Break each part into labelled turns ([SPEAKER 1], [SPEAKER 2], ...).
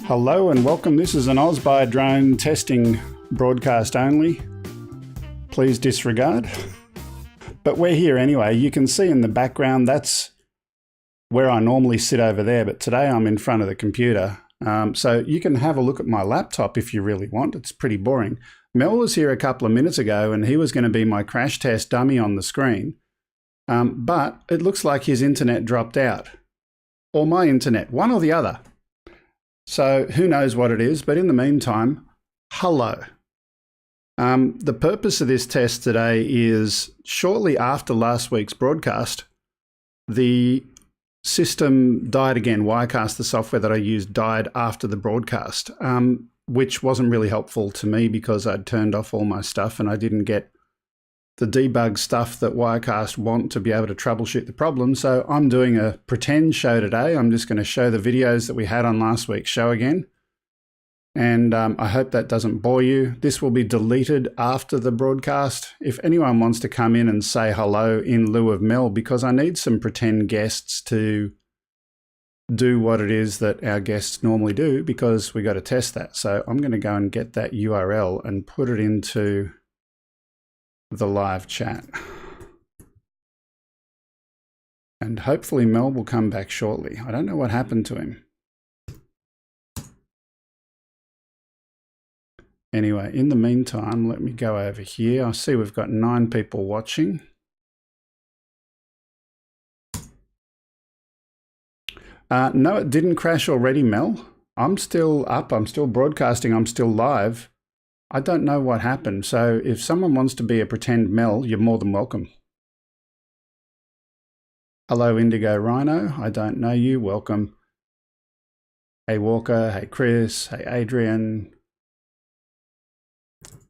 [SPEAKER 1] Hello and welcome. This is an Ausbuy drone testing broadcast only. Please disregard. But we're here anyway. You can see in the background, that's where I normally sit over there, but today I'm in front of the computer. So you can have a look at my laptop if you really want. It's pretty boring. Mel was here a couple of minutes ago and he was going to be my crash test dummy on the screen. But it looks like his internet dropped out. Or my internet, one or the other. So who knows what it is, but in the meantime, hello. The purpose of this test today is shortly after last week's broadcast, the system died again. Wirecast, the software that I used, died after the broadcast, which wasn't really helpful to me because I'd turned off all my stuff and I didn't get the debug stuff that Wirecast want to be able to troubleshoot the problem. So I'm doing a pretend show today. I'm just going to show the videos that we had on last week's show again. And I hope that doesn't bore you. This will be deleted after the broadcast. If anyone wants to come in and say hello in lieu of Mel, because I need some pretend guests to do what it is that our guests normally do, because we got to test that. So I'm going to go and get that URL and put it into the live chat. And hopefully Mel will come back shortly. I don't know what happened to him. Anyway, in the meantime, let me go over here. I see we've got 9 people watching. No, it didn't crash already, Mel. I'm still up, I'm still broadcasting, I'm still live. I don't know what happened. So if someone wants to be a pretend Mel, you're more than welcome. Hello, Indigo Rhino. I don't know you. Welcome. Hey, Walker. Hey, Chris. Hey, Adrian.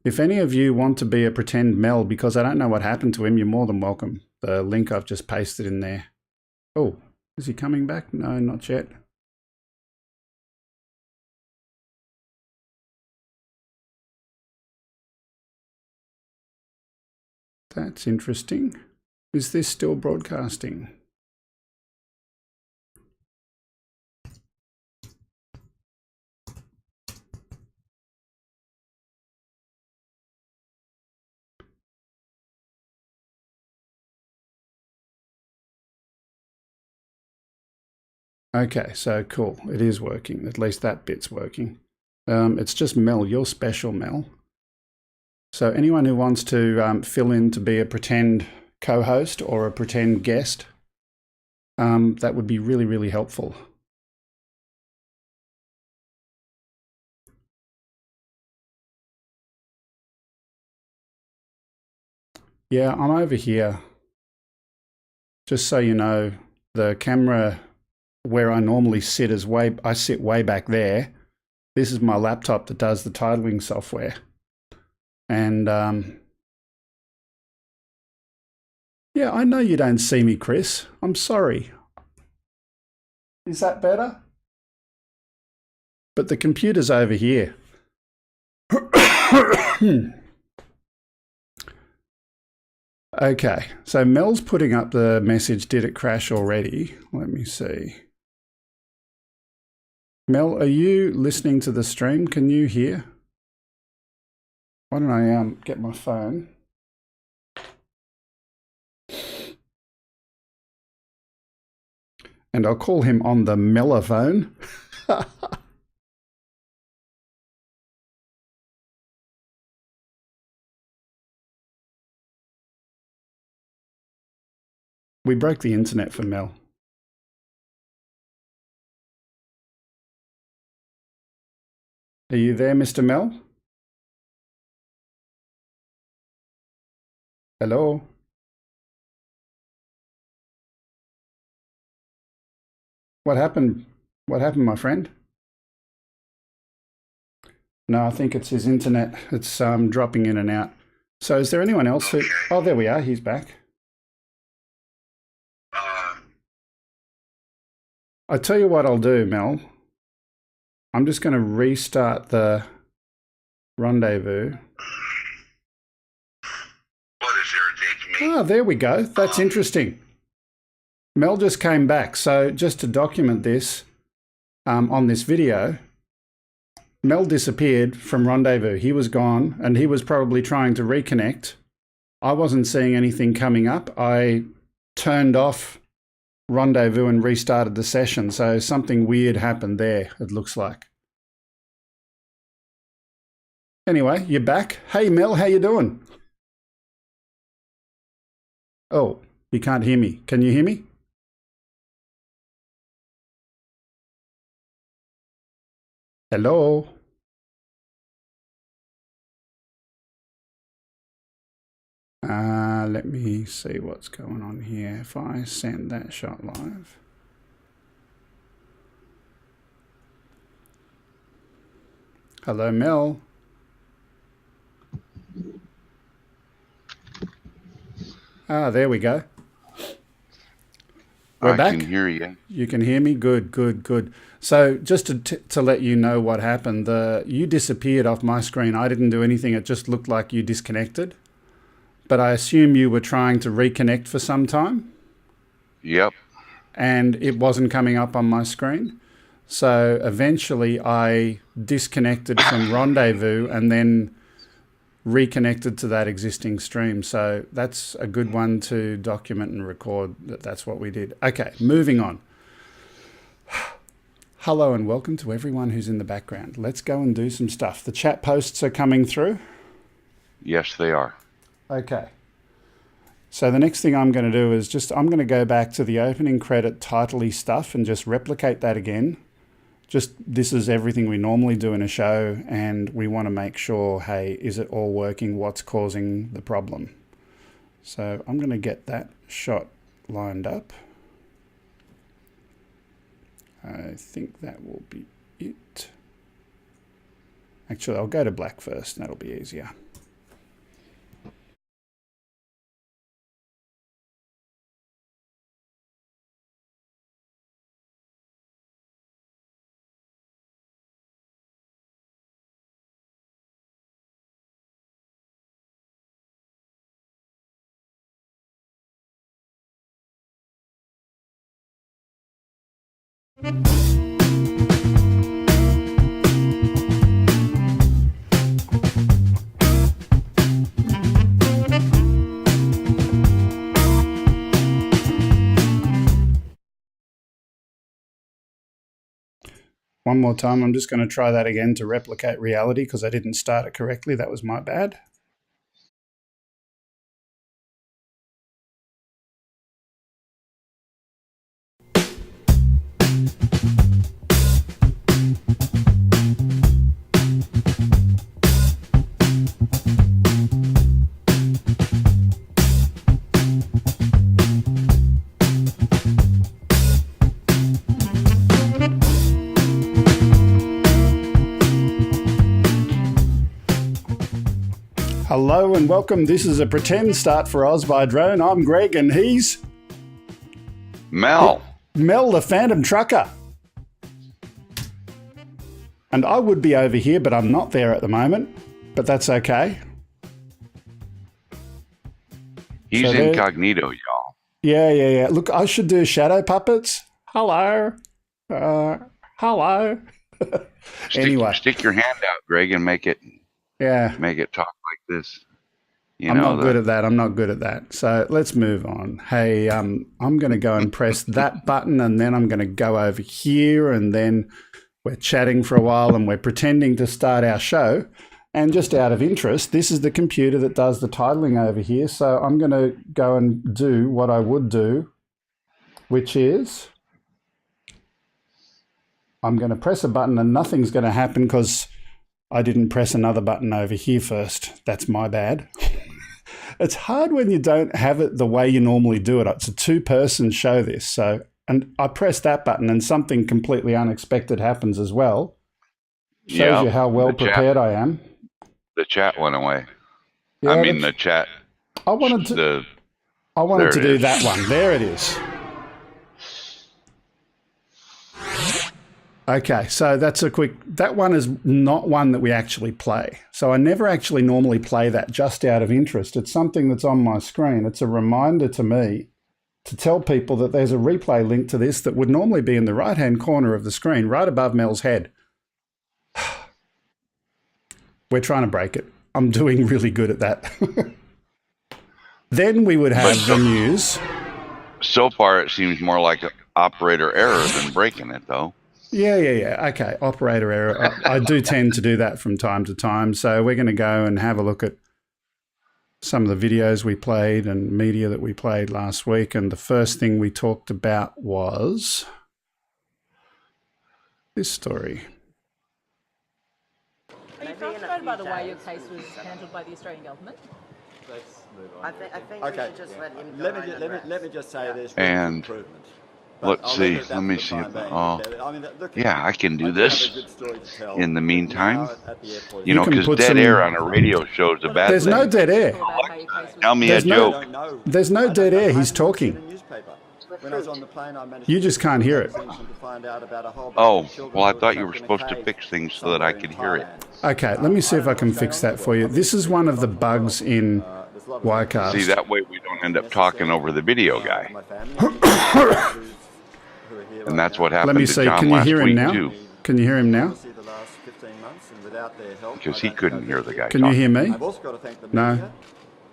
[SPEAKER 1] If any of you want to be a pretend Mel, because I don't know what happened to him, you're more than welcome. The link I've just pasted in there. Oh, is he coming back? No, not yet. That's interesting. Is this still broadcasting? Okay, so cool. It is working. At least that bit's working. It's just Mel. You're special, Mel. So anyone who wants to fill in to be a pretend co-host or a pretend guest, that would be really, really helpful. Yeah, I'm over here. Just so you know, the camera where I normally sit is I sit way back there. This is my laptop that does the titling software. And yeah, I know you don't see me, Chris. I'm sorry. Is that better? But the computer's over here. Okay, so Mel's putting up the message, did it crash already? Let me see. Mel, are you listening to the stream? Can you hear? Why don't I get my phone? And I'll call him on the mellophone. We broke the internet for Mel. Are you there, Mr. Mel? Hello? What happened? What happened, my friend? No, I think it's his internet. It's dropping in and out. So is there anyone else who... Oh, there we are. He's back. I tell you what I'll do, Mel. I'm just going to restart the rendezvous.
[SPEAKER 2] What is irritating me?
[SPEAKER 1] Ah, there we go. That's interesting. Mel just came back. So just to document this on this video, Mel disappeared from Rendezvous. He was gone, and he was probably trying to reconnect. I wasn't seeing anything coming up. I turned off Rendezvous and restarted the session, so something weird happened there, it looks like. Anyway, you're back. Hey, Mel, how you doing? Oh, you can't hear me. Can you hear me? Hello? Let me see what's going on here. If I send that shot live. Hello, Mel. There we go. We're back.
[SPEAKER 2] I can hear you.
[SPEAKER 1] You can hear me? Good, good, good. So just to let you know what happened, you disappeared off my screen. I didn't do anything. It just looked like you disconnected. But I assume you were trying to reconnect for some time?
[SPEAKER 2] Yep.
[SPEAKER 1] And it wasn't coming up on my screen. So eventually I disconnected from Rendezvous and then reconnected to that existing stream. So that's a good one to document and record that that's what we did. Okay, moving on. Hello and welcome to everyone who's in the background. Let's go and do some stuff. The chat posts are coming through.
[SPEAKER 2] Yes, they are.
[SPEAKER 1] Okay. So the next thing I'm going to do is I'm going to go back to the opening credit title-y stuff and just replicate that again. This is everything we normally do in a show, and we want to make sure, hey, is it all working? What's causing the problem? So I'm going to get that shot lined up. I think that will be it. Actually, I'll go to black first, and that'll be easier. One more time, I'm just going to try that again to replicate reality because I didn't start it correctly. That was my bad. Hello and welcome. This is a pretend start for Oz by Drone. I'm Greg and he's...
[SPEAKER 2] Mel.
[SPEAKER 1] Mel the Phantom Trucker. And I would be over here, but I'm not there at the moment. But that's okay.
[SPEAKER 2] He's incognito, y'all.
[SPEAKER 1] Yeah. Look, I should do shadow puppets. Hello. Hello. Anyway.
[SPEAKER 2] Stick your hand out, Greg, and make it talk like this.
[SPEAKER 1] I'm not good at that. So let's move on. Hey, I'm going to go and press that button, and then I'm going to go over here, and then we're chatting for a while, and we're pretending to start our show. And just out of interest, this is the computer that does the titling over here. So I'm going to go and do what I would do, which is I'm going to press a button, and nothing's going to happen because I didn't press another button over here first. That's my bad. It's hard when you don't have it the way you normally do it. It's a two-person show, this. So, and I press that button and something completely unexpected happens as well. Shows you how well prepared I am.
[SPEAKER 2] The chat went away.
[SPEAKER 1] Yeah,
[SPEAKER 2] the chat.
[SPEAKER 1] I wanted to do that one. There it is. Okay, so that one is not one that we actually play. So I never actually normally play that, just out of interest. It's something that's on my screen. It's a reminder to me to tell people that there's a replay link to this that would normally be in the right-hand corner of the screen, right above Mel's head. We're trying to break it. I'm doing really good at that. Then we would have the news.
[SPEAKER 2] So far, it seems more like an operator error than breaking it, though.
[SPEAKER 1] Yeah. Okay, operator error. I do tend to do that from time to time. So we're going to go and have a look at some of the videos we played and media that we played last week. And the first thing we talked about was this story.
[SPEAKER 3] Are you frustrated by the way your case was handled by the Australian government?
[SPEAKER 4] Let's move on.
[SPEAKER 5] I think we should just let him go.
[SPEAKER 4] Let me just say there's
[SPEAKER 2] And
[SPEAKER 4] improvement.
[SPEAKER 2] let's see. Let me see. Oh, yeah, I can do this. In the meantime, you know, because dead air on a radio show is a bad thing.
[SPEAKER 1] There's no dead air.
[SPEAKER 2] Tell me a joke.
[SPEAKER 1] There's no dead air. He's talking. You just can't hear it.
[SPEAKER 2] Oh, well, I thought you were supposed to fix things so that I could hear it.
[SPEAKER 1] Okay, let me see if I can fix that for you. This is one of the bugs in wirecast.
[SPEAKER 2] See, that way we don't end up talking over the video guy. And that's what happened
[SPEAKER 1] Let me
[SPEAKER 2] to
[SPEAKER 1] see.
[SPEAKER 2] John
[SPEAKER 1] Can you
[SPEAKER 2] last
[SPEAKER 1] hear him
[SPEAKER 2] week,
[SPEAKER 1] now?
[SPEAKER 2] too.
[SPEAKER 1] Can you hear him now?
[SPEAKER 2] Because he couldn't hear the guy
[SPEAKER 1] Can you hear me? No.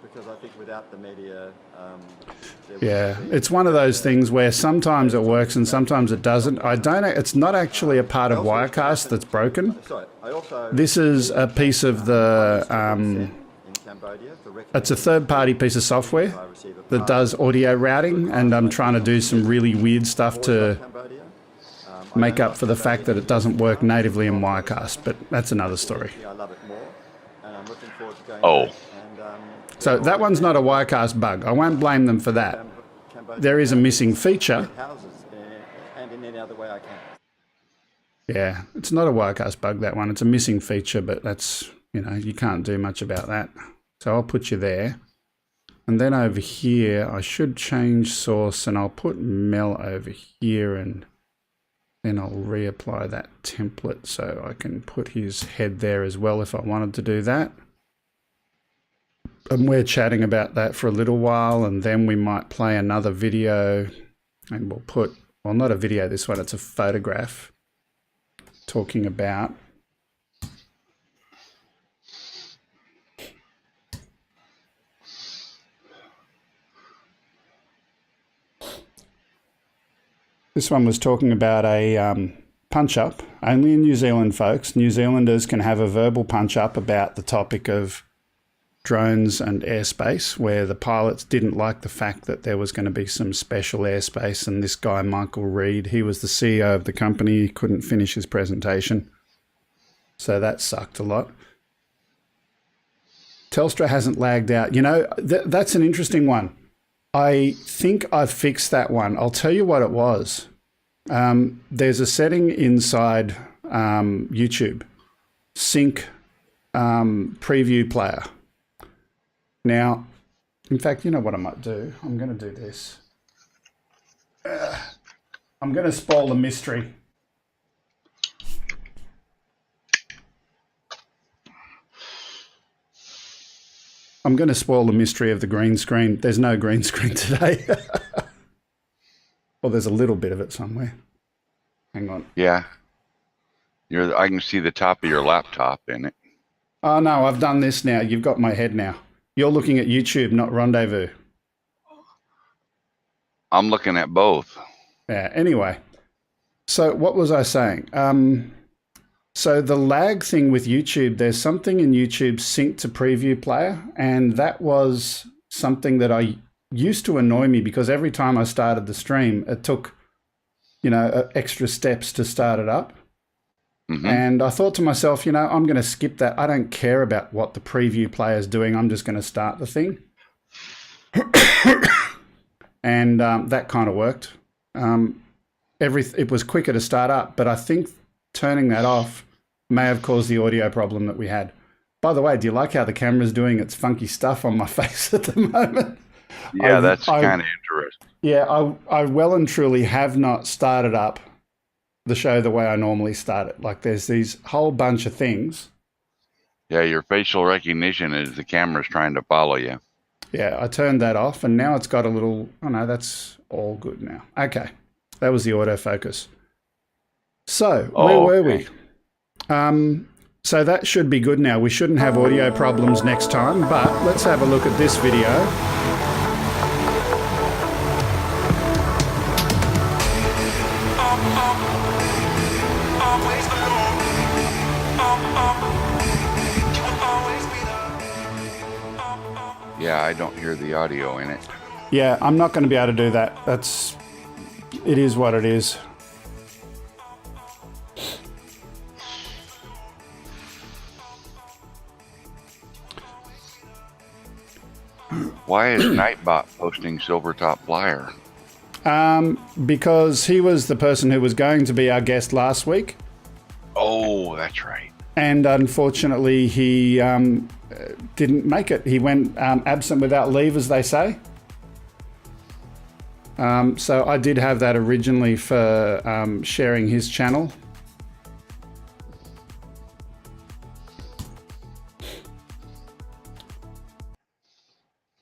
[SPEAKER 4] Because I think without the media,
[SPEAKER 1] Yeah, it's one of those things where sometimes it works and sometimes it doesn't. It's not actually a part of Wirecast that's broken. This is a piece of the, it's a third-party piece of software that does audio routing, and I'm trying to do some really weird stuff to make up for the fact that it doesn't work natively in Wirecast, but that's another story.
[SPEAKER 2] Oh.
[SPEAKER 1] So that one's not a Wirecast bug. I won't blame them for that. There is a missing feature. Yeah, it's not a Wirecast bug, that one. It's a missing feature, but that's, you know, you can't do much about that. So I'll put you there. And then over here, I should change source, and I'll put Mel over here, and then I'll reapply that template so I can put his head there as well if I wanted to do that. And we're chatting about that for a little while, and then we might play another video, and we'll put, well, not a video, this one, it's a photograph talking about this one was talking about a punch-up, only in New Zealand, folks. New Zealanders can have a verbal punch-up about the topic of drones and airspace, where the pilots didn't like the fact that there was going to be some special airspace, and this guy, Michael Reed, he was the CEO of the company, he couldn't finish his presentation. So that sucked a lot. Telstra hasn't lagged out. You know, that's an interesting one. I think I've fixed that one. I'll tell you what it was. There's a setting inside YouTube, sync preview player. Now, in fact, you know what I might do? I'm going to do this. I'm going to spoil the mystery. I'm going to spoil the mystery of the green screen. There's no green screen today. Well, there's a little bit of it somewhere. Hang on.
[SPEAKER 2] Yeah. I can see the top of your laptop in it.
[SPEAKER 1] Oh, no, I've done this now. You've got my head now. You're looking at YouTube, not Rendezvous.
[SPEAKER 2] I'm looking at both.
[SPEAKER 1] Yeah, anyway. So what was I saying? So the lag thing with YouTube, there's something in YouTube sync to preview player, and that was something that I used to annoy me because every time I started the stream, it took, you know, extra steps to start it up. Mm-hmm. And I thought to myself, you know, I'm going to skip that. I don't care about what the preview player is doing. I'm just going to start the thing. And that kind of worked. It was quicker to start up, but I think turning that off may have caused the audio problem that we had. By the way, do you like how the camera's doing its funky stuff on my face at the moment?
[SPEAKER 2] Yeah, that's kind of interesting.
[SPEAKER 1] Yeah, I well and truly have not started up the show the way I normally start it. Like there's these whole bunch of things.
[SPEAKER 2] Yeah, your facial recognition is the camera's trying to follow you.
[SPEAKER 1] Yeah, I turned that off and now it's got a little, oh no, that's all good now. Okay, that was the autofocus. So where were we? So that should be good now. We shouldn't have audio problems next time, but let's have a look at this video.
[SPEAKER 2] Yeah, I don't hear the audio in it.
[SPEAKER 1] Yeah, I'm not going to be able to do that. It is what it is.
[SPEAKER 2] Why is Nightbot posting Silvertop Flyer?
[SPEAKER 1] Because he was the person who was going to be our guest last week.
[SPEAKER 2] Oh, that's right.
[SPEAKER 1] And unfortunately, he didn't make it. He went absent without leave, as they say. So I did have that originally for sharing his channel.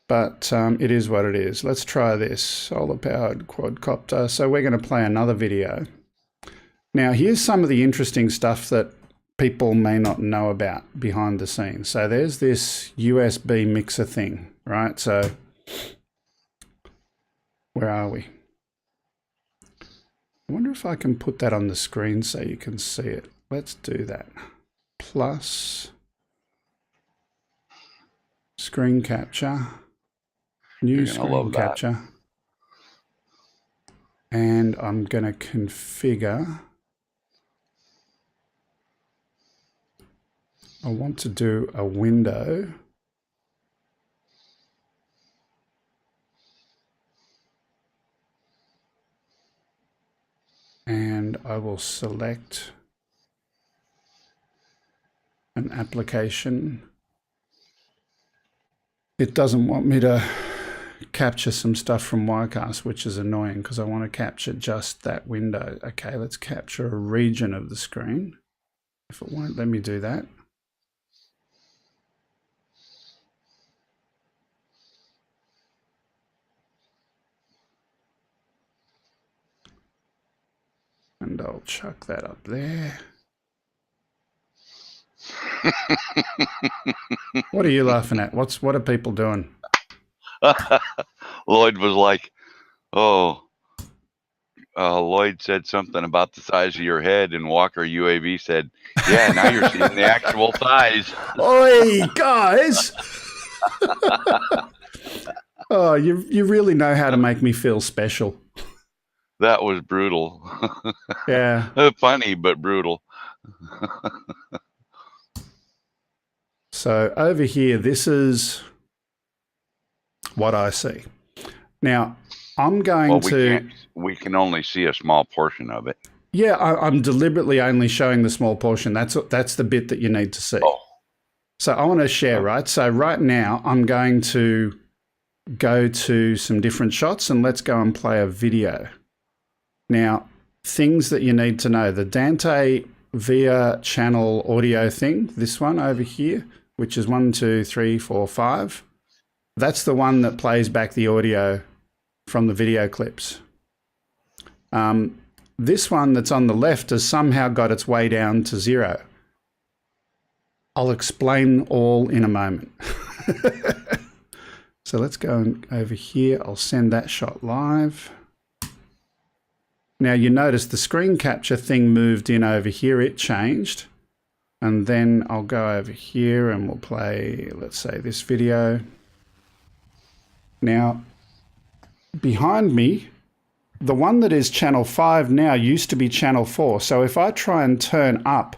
[SPEAKER 1] But it is what it is. Let's try this solar-powered quadcopter. So we're going to play another video. Now, here's some of the interesting stuff that people may not know about behind the scenes. So there's this USB mixer thing, right? So where are we? I wonder if I can put that on the screen so you can see it. Let's do that. Plus screen capture. New screen capture. And I'm going to configure. I want to do a window. And I will select an application. It doesn't want me to capture some stuff from Wirecast, which is annoying because I want to capture just that window. Okay, let's capture a region of the screen. If it won't let me do that. And I'll chuck that up there. What are you laughing at? What are people doing?
[SPEAKER 2] Lloyd was like, oh, Lloyd said something about the size of your head, and Walker UAV said, yeah, now you're seeing the actual size.
[SPEAKER 1] Oi, guys! Oh, you really know how to make me feel special.
[SPEAKER 2] That was brutal.
[SPEAKER 1] Yeah.
[SPEAKER 2] Funny, but brutal.
[SPEAKER 1] So over here, this is what I see. Now, I'm going
[SPEAKER 2] we can only see a small portion of it.
[SPEAKER 1] Yeah, I'm deliberately only showing the small portion. That's the bit that you need to see.
[SPEAKER 2] Oh.
[SPEAKER 1] So I want to share, right? So right now, I'm going to go to some different shots and let's go and play a video. Now, things that you need to know. The Dante via channel audio thing, this one over here, which is 1, 2, 3, 4, 5. That's the one that plays back the audio from the video clips. This one that's on the left has somehow got its way down to 0. I'll explain all in a moment. So let's go over here. I'll send that shot live. Now you notice the screen capture thing moved in over here. It changed. And then I'll go over here and we'll play, let's say, this video. Now, behind me, the one that is channel 5 now used to be channel 4. So if I try and turn up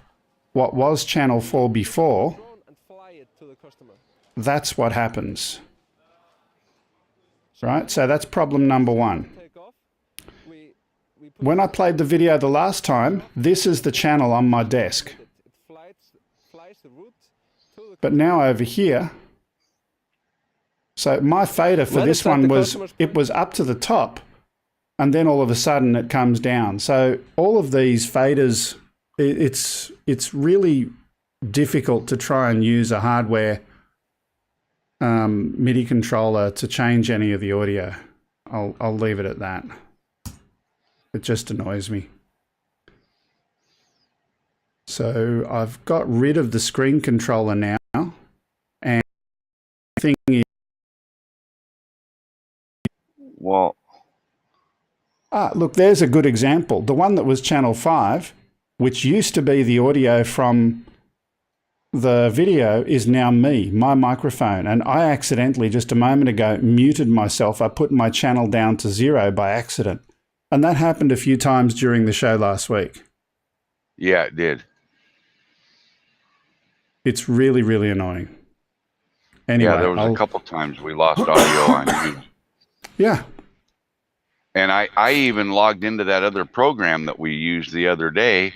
[SPEAKER 1] what was channel 4 before, that's what happens. Right? So that's problem number 1. When I played the video the last time, this is the channel on my desk. But now over here, so my fader for this one was, it was up to the top and then all of a sudden it comes down. So all of these faders, it's really difficult to try and use a hardware MIDI controller to change any of the audio. I'll leave it at that. It just annoys me. So I've got rid of the screen controller now, and the thing is,
[SPEAKER 2] Well,
[SPEAKER 1] look, there's a good example. The one that was channel 5, which used to be the audio from the video, is now me, my microphone. And I accidentally, just a moment ago, muted myself. I put my channel down to 0 by accident. And that happened a few times during the show last week.
[SPEAKER 2] yeah, it did.
[SPEAKER 1] It's really, really annoying. Anyway,
[SPEAKER 2] Yeah, there was a couple times we lost audio on you.
[SPEAKER 1] Yeah.
[SPEAKER 2] And I even logged into that other program that we used the other day.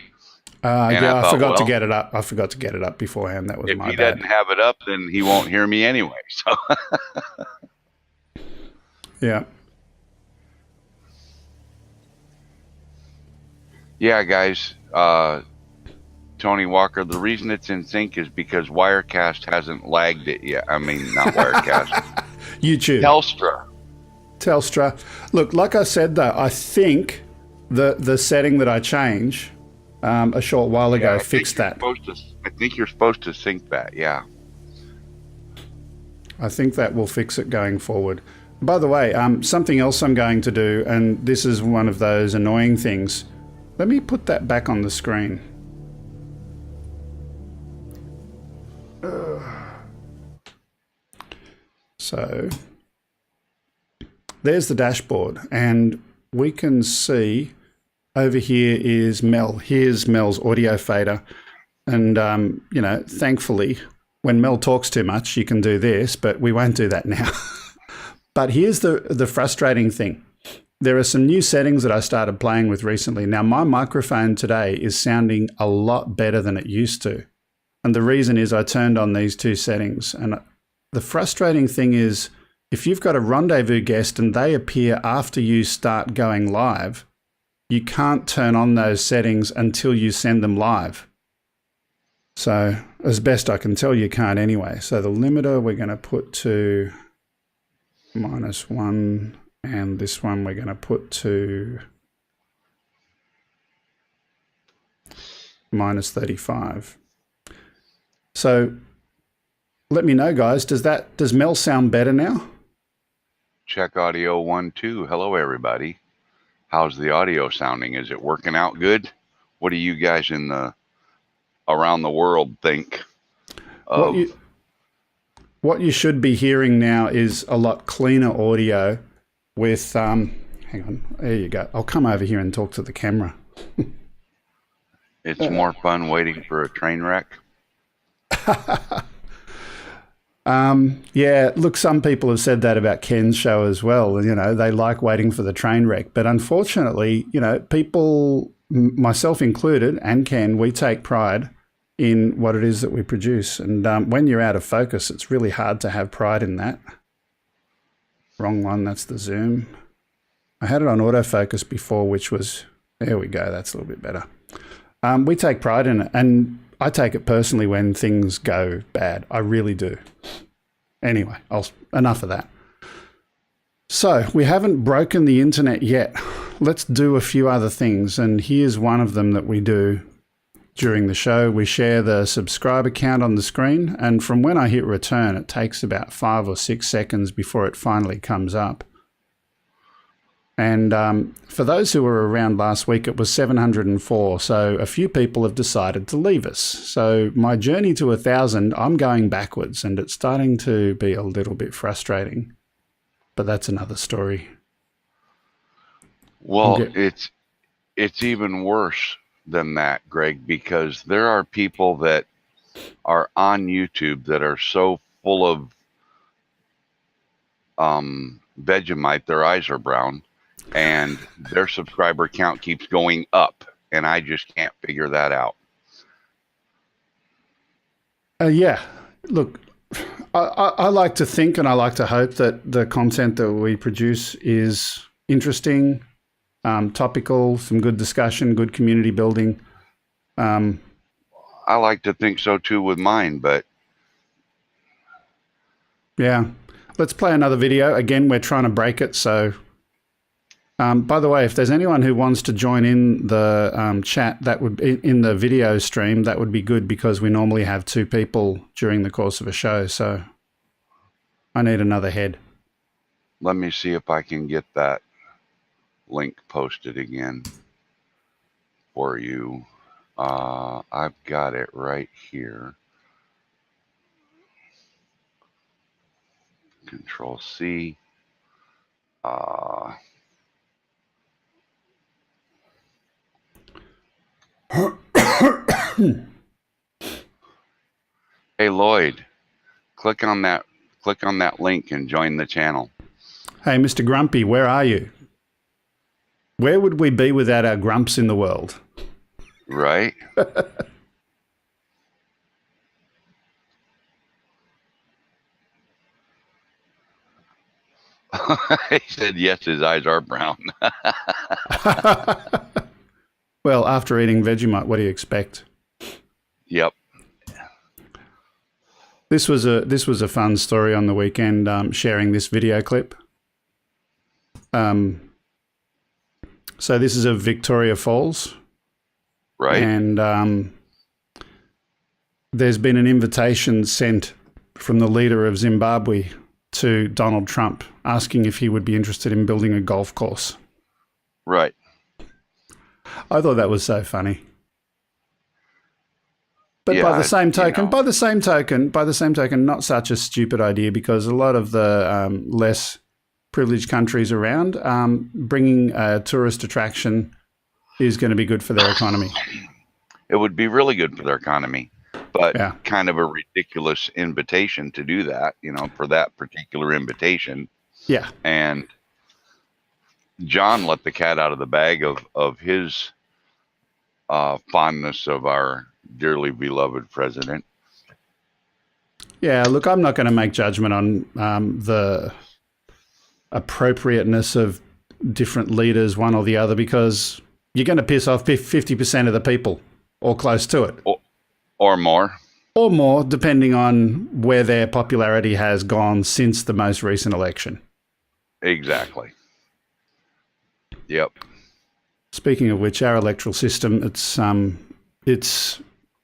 [SPEAKER 1] Yeah, I forgot to get it up. I forgot to get it up beforehand. That was my bad. If
[SPEAKER 2] he doesn't have it up, then he won't hear me anyway. So
[SPEAKER 1] yeah.
[SPEAKER 2] Yeah, guys. Tony Walker, the reason it's in sync is because Wirecast hasn't lagged it yet. I mean, not Wirecast.
[SPEAKER 1] YouTube. Telstra. Look, like I said, though, I think the setting that I changed a short while ago fixed that.
[SPEAKER 2] I think you're supposed to sync that, yeah.
[SPEAKER 1] I think that will fix it going forward. By the way, something else I'm going to do, and this is one of those annoying things. Let me put that back on the screen. So there's the dashboard, and we can see over here is Mel. Here's Mel's audio fader. And, you know, thankfully, when Mel talks too much, you can do this, but we won't do that now. But here's the frustrating thing. There are some new settings that I started playing with recently. Now, my microphone today is sounding a lot better than it used to. And the reason is I turned on these two settings. And the frustrating thing is, if you've got a rendezvous guest and they appear after you start going live, you can't turn on those settings until you send them live. So as best I can tell, you can't anyway. So the limiter we're going to put to -1, and this one we're going to put to -35. So let me know, guys, does Mel sound better now?
[SPEAKER 2] Check audio 1, 2. Hello, everybody. How's the audio sounding? Is it working out good? What do you guys around the world think of?
[SPEAKER 1] What you should be hearing now is a lot cleaner audio with, hang on, there you go. I'll come over here and talk to the camera.
[SPEAKER 2] It's more fun waiting for a train wreck.
[SPEAKER 1] Yeah, look, some people have said that about Ken's show as well. You know, they like waiting for the train wreck. But unfortunately, you know, people, myself included, and Ken, we take pride in what it is that we produce. And when you're out of focus, it's really hard to have pride in that. Wrong one, that's the zoom. I had it on autofocus before, which was, there we go, that's a little bit better. We take pride in it, and I take it personally when things go bad. I really do. Anyway, enough of that. So we haven't broken the internet yet. Let's do a few other things, and here's one of them that we do during the show. We share the subscriber count on the screen, and from when I hit return, it takes about 5 or 6 seconds before it finally comes up. And for those who were around last week, it was 704. So a few people have decided to leave us. So my journey to 1,000, I'm going backwards, and it's starting to be a little bit frustrating. But that's another story.
[SPEAKER 2] Well, it's even worse than that, Greg, because there are people that are on YouTube that are so full of Vegemite, their eyes are brown, and their subscriber count keeps going up, and I just can't figure that out.
[SPEAKER 1] Yeah, look, I like to think and I like to hope that the content that we produce is interesting, topical, some good discussion, good community building.
[SPEAKER 2] I like to think so too with mine, but
[SPEAKER 1] yeah. Let's play another video. Again, we're trying to break it, so By the way, if there's anyone who wants to join in the chat, that would in the video stream, that would be good because we normally have 2 people during the course of a show. So I need another head.
[SPEAKER 2] Let me see if I can get that link posted again for you. I've got it right here. Control C. Hey Lloyd, click on that link and join the channel.
[SPEAKER 1] Hey, Mr. Grumpy, where are you? Where would we be without our grumps in the world?
[SPEAKER 2] Right? He said yes, his eyes are brown.
[SPEAKER 1] Well, after eating Vegemite, what do you expect?
[SPEAKER 2] Yep.
[SPEAKER 1] This was a fun story on the weekend, sharing this video clip. So this is of Victoria Falls.
[SPEAKER 2] Right.
[SPEAKER 1] And there's been an invitation sent from the leader of Zimbabwe to Donald Trump asking if he would be interested in building a golf course.
[SPEAKER 2] Right.
[SPEAKER 1] I thought that was so funny. But
[SPEAKER 2] Yeah,
[SPEAKER 1] by the same token, not such a stupid idea because a lot of the less privileged countries around, bringing a tourist attraction is going to be good for their economy.
[SPEAKER 2] It would be really good for their economy, but
[SPEAKER 1] Yeah.
[SPEAKER 2] kind of a ridiculous invitation to do that, for that particular invitation.
[SPEAKER 1] Yeah.
[SPEAKER 2] And John let the cat out of the bag of his fondness of our dearly beloved president.
[SPEAKER 1] Yeah, look, I'm not going to make judgment on the appropriateness of different leaders, one or the other, because you're going to piss off 50% of the people or close to it.
[SPEAKER 2] Or more.
[SPEAKER 1] Or more, depending on where their popularity has gone since the most recent election.
[SPEAKER 2] Exactly. Yep.
[SPEAKER 1] Speaking of which, our electoral system, it's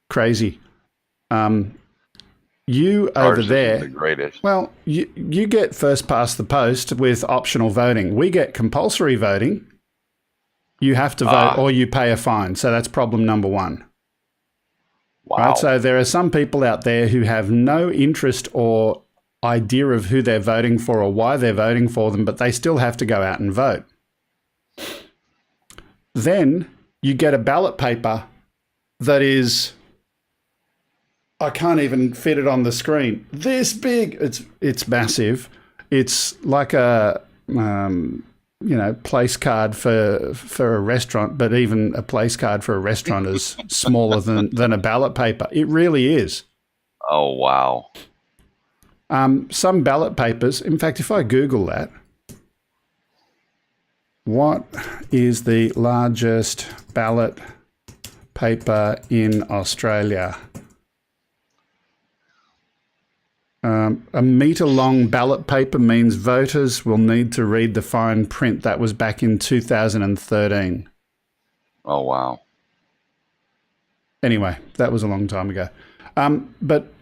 [SPEAKER 1] crazy. You
[SPEAKER 2] Ours
[SPEAKER 1] over
[SPEAKER 2] isn't
[SPEAKER 1] there,
[SPEAKER 2] the greatest.
[SPEAKER 1] well, you get first past the post with optional voting. We get compulsory voting. You have to vote or you pay a fine. So that's problem number 1.
[SPEAKER 2] Wow.
[SPEAKER 1] Right? So there are some people out there who have no interest or idea of who they're voting for or why they're voting for them, but they still have to go out and vote. Then you get a ballot paper that is, I can't even fit it on the screen, this big. It's massive. It's like a place card for a restaurant, but even a place card for a restaurant is smaller than a ballot paper. It really is.
[SPEAKER 2] Oh, wow.
[SPEAKER 1] Some ballot papers, in fact, if I Google that, what is the largest ballot paper in Australia? A metre-long ballot paper means voters will need to read the fine print. That was back in 2013.
[SPEAKER 2] Oh, wow.
[SPEAKER 1] Anyway, that was a long time ago. But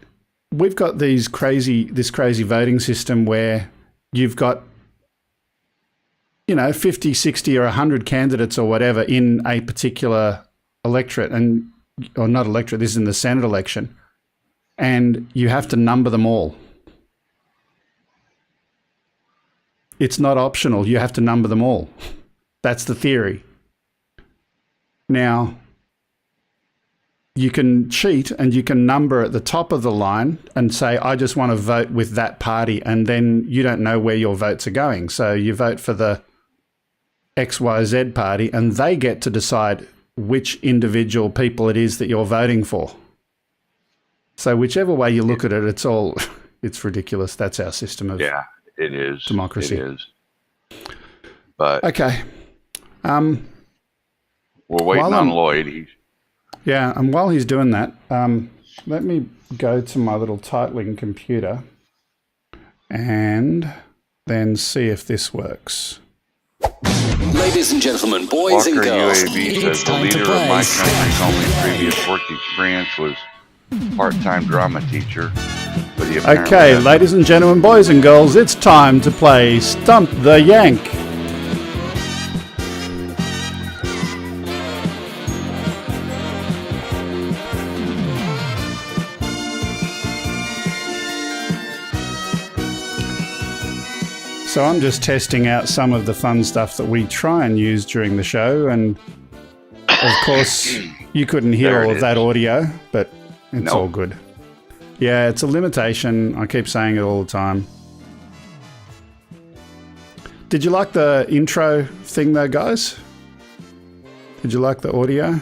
[SPEAKER 1] we've got this crazy voting system where you've got 50, 60 or 100 candidates or whatever in a particular electorate, or not electorate, this is in the Senate election, and you have to number them all. It's not optional. You have to number them all. That's the theory. Now, you can cheat and you can number at the top of the line and say, I just want to vote with that party, and then you don't know where your votes are going. So you vote for the XYZ party and they get to decide which individual people it is that you're voting for. So whichever way you look at it, it's ridiculous. That's our system of
[SPEAKER 2] it is
[SPEAKER 1] democracy.
[SPEAKER 2] It is. But
[SPEAKER 1] okay.
[SPEAKER 2] We're waiting on Lloyd.
[SPEAKER 1] Yeah, and while he's doing that, let me go to my little titling computer and then see if this works.
[SPEAKER 6] Ladies and gentlemen, boys and
[SPEAKER 2] Walker
[SPEAKER 6] girls,
[SPEAKER 2] UAV
[SPEAKER 6] it's
[SPEAKER 2] says the
[SPEAKER 6] time to
[SPEAKER 2] leader of
[SPEAKER 6] play.
[SPEAKER 2] my country's only previous work experience was part-time drama teacher. But he apparently
[SPEAKER 1] Okay,
[SPEAKER 2] has
[SPEAKER 1] ladies and gentlemen, boys and girls, it's time to play Stump the Yank. So I'm just testing out some of the fun stuff that we try and use during the show, and of course you couldn't hear
[SPEAKER 2] There it
[SPEAKER 1] all of that
[SPEAKER 2] is.
[SPEAKER 1] audio, but it's
[SPEAKER 2] Nope.
[SPEAKER 1] all good. Yeah, it's a limitation. I keep saying it all the time. Did you like the intro thing though, guys? Did you like the audio?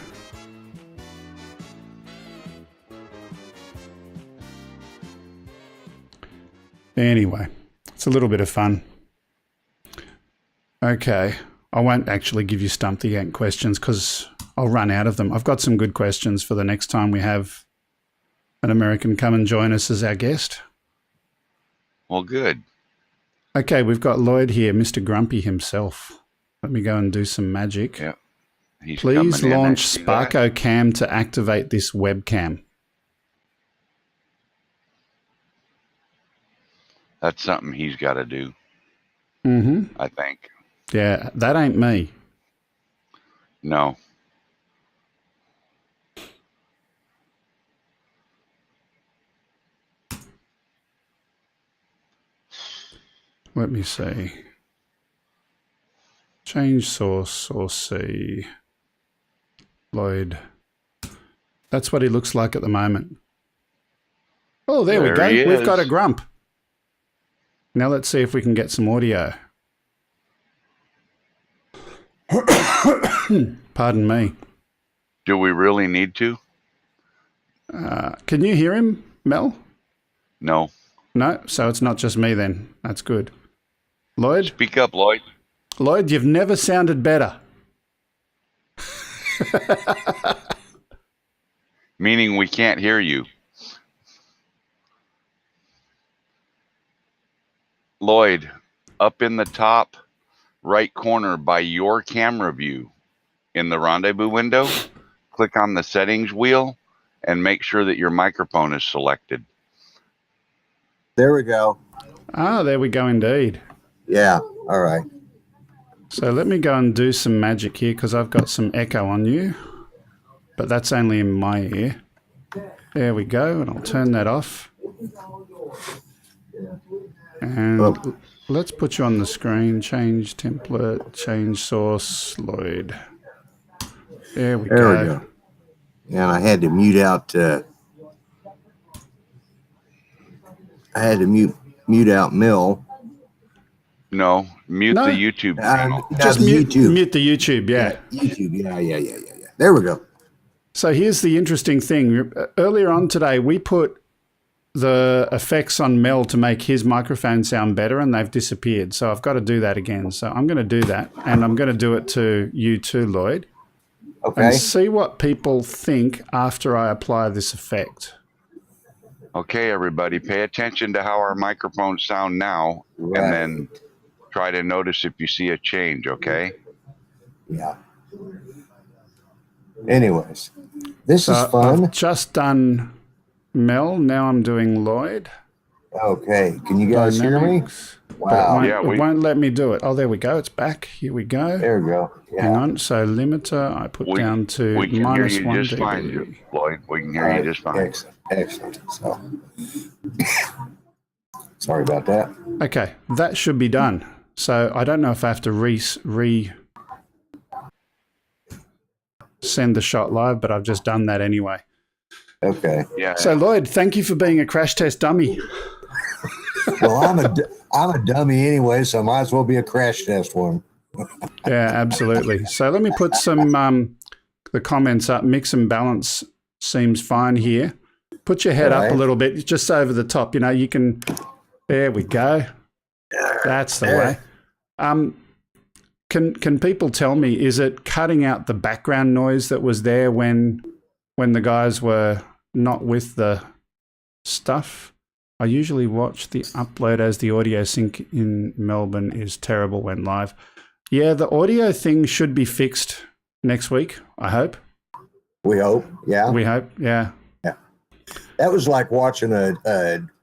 [SPEAKER 1] Anyway, it's a little bit of fun. Okay, I won't actually give you Stump the Yank questions because I'll run out of them. I've got some good questions for the next time we have an American come and join us as our guest.
[SPEAKER 2] Well, good.
[SPEAKER 1] Okay, we've got Lloyd here, Mr. Grumpy himself. Let me go and do some magic.
[SPEAKER 2] Yeah. He's
[SPEAKER 1] Please
[SPEAKER 2] coming in, I
[SPEAKER 1] launch
[SPEAKER 2] see that.
[SPEAKER 1] Sparko Cam to activate this webcam.
[SPEAKER 2] That's something he's got to do,
[SPEAKER 1] Mm-hmm.
[SPEAKER 2] I think.
[SPEAKER 1] Yeah, that ain't me.
[SPEAKER 2] No.
[SPEAKER 1] Let me see. Change source or see. Lloyd. That's what he looks like at the moment. Oh, there we
[SPEAKER 2] There
[SPEAKER 1] go.
[SPEAKER 2] he
[SPEAKER 1] We've
[SPEAKER 2] is.
[SPEAKER 1] got a grump. Now let's see if we can get some audio. Pardon me.
[SPEAKER 2] Do we really need to?
[SPEAKER 1] Can you hear him, Mel?
[SPEAKER 2] No.
[SPEAKER 1] No, so it's not just me then. That's good. Lloyd?
[SPEAKER 2] Speak up, Lloyd.
[SPEAKER 1] Lloyd, you've never sounded better.
[SPEAKER 2] Meaning we can't hear you. Lloyd, up in the top right corner by your camera view in the rendezvous window, click on the settings wheel and make sure that your microphone is selected.
[SPEAKER 7] There we go.
[SPEAKER 1] Ah, there we go indeed.
[SPEAKER 7] Yeah. All right.
[SPEAKER 1] So let me go and do some magic here because I've got some echo on you, but that's only in my ear. There we go, and I'll turn that off. And let's put you on the screen. Change template, change source, Lloyd. There we
[SPEAKER 7] There
[SPEAKER 1] go.
[SPEAKER 7] we go. And I had to mute out. I had to mute out Mill.
[SPEAKER 2] No, mute
[SPEAKER 1] No.
[SPEAKER 2] the YouTube channel.
[SPEAKER 1] Just
[SPEAKER 7] the
[SPEAKER 1] mute,
[SPEAKER 7] YouTube.
[SPEAKER 1] mute the YouTube, yeah.
[SPEAKER 7] YouTube. Yeah. There we go.
[SPEAKER 1] So here's the interesting thing. Earlier on today, we put the effects on Mel to make his microphone sound better, and they've disappeared. So I've got to do that again. So I'm going to do that, and I'm going to do it to you too, Lloyd,
[SPEAKER 7] Okay.
[SPEAKER 1] and see what people think after I apply this effect.
[SPEAKER 2] Okay, everybody, pay attention to how our microphones sound now,
[SPEAKER 7] Right.
[SPEAKER 2] and then try to notice if you see a change, okay?
[SPEAKER 7] Yeah. Anyways, this is
[SPEAKER 1] So
[SPEAKER 7] fun.
[SPEAKER 1] I've just done Mel. Now I'm doing Lloyd.
[SPEAKER 7] Okay. Can you guys hear me?
[SPEAKER 1] Dynamics. But it
[SPEAKER 7] Wow.
[SPEAKER 1] won't,
[SPEAKER 2] Yeah,
[SPEAKER 1] it
[SPEAKER 2] we-
[SPEAKER 1] won't let me do it. Oh, there we go. It's back. Here we go.
[SPEAKER 7] There we go.
[SPEAKER 1] Hang
[SPEAKER 7] Yeah.
[SPEAKER 1] on. So limiter, I put down to
[SPEAKER 2] we can hear
[SPEAKER 1] minus
[SPEAKER 2] you
[SPEAKER 1] 1
[SPEAKER 2] just fine,
[SPEAKER 1] dB.
[SPEAKER 2] Lloyd. We can hear you just fine.
[SPEAKER 7] Excellent. Excellent. So, sorry about that.
[SPEAKER 1] Okay, that should be done. So I don't know if I have to send the shot live, but I've just done that anyway.
[SPEAKER 7] Okay.
[SPEAKER 2] Yeah.
[SPEAKER 1] So Lloyd, thank you for being a crash test dummy.
[SPEAKER 7] Well, I'm a dummy anyway, so I might as well be a crash test one.
[SPEAKER 1] Yeah, absolutely. So let me put some the comments up. Mix and balance seems fine here. Put your head up a
[SPEAKER 7] Right.
[SPEAKER 1] little bit, just over the top. You know, you can. There we go. That's the way. Can people tell me, is it cutting out the background noise that was there when the guys were not with the stuff? I usually watch the upload as the audio sync in Melbourne is terrible when live. Yeah, the audio thing should be fixed next week, I hope.
[SPEAKER 7] We hope. Yeah.
[SPEAKER 1] We hope, yeah.
[SPEAKER 7] That was like watching a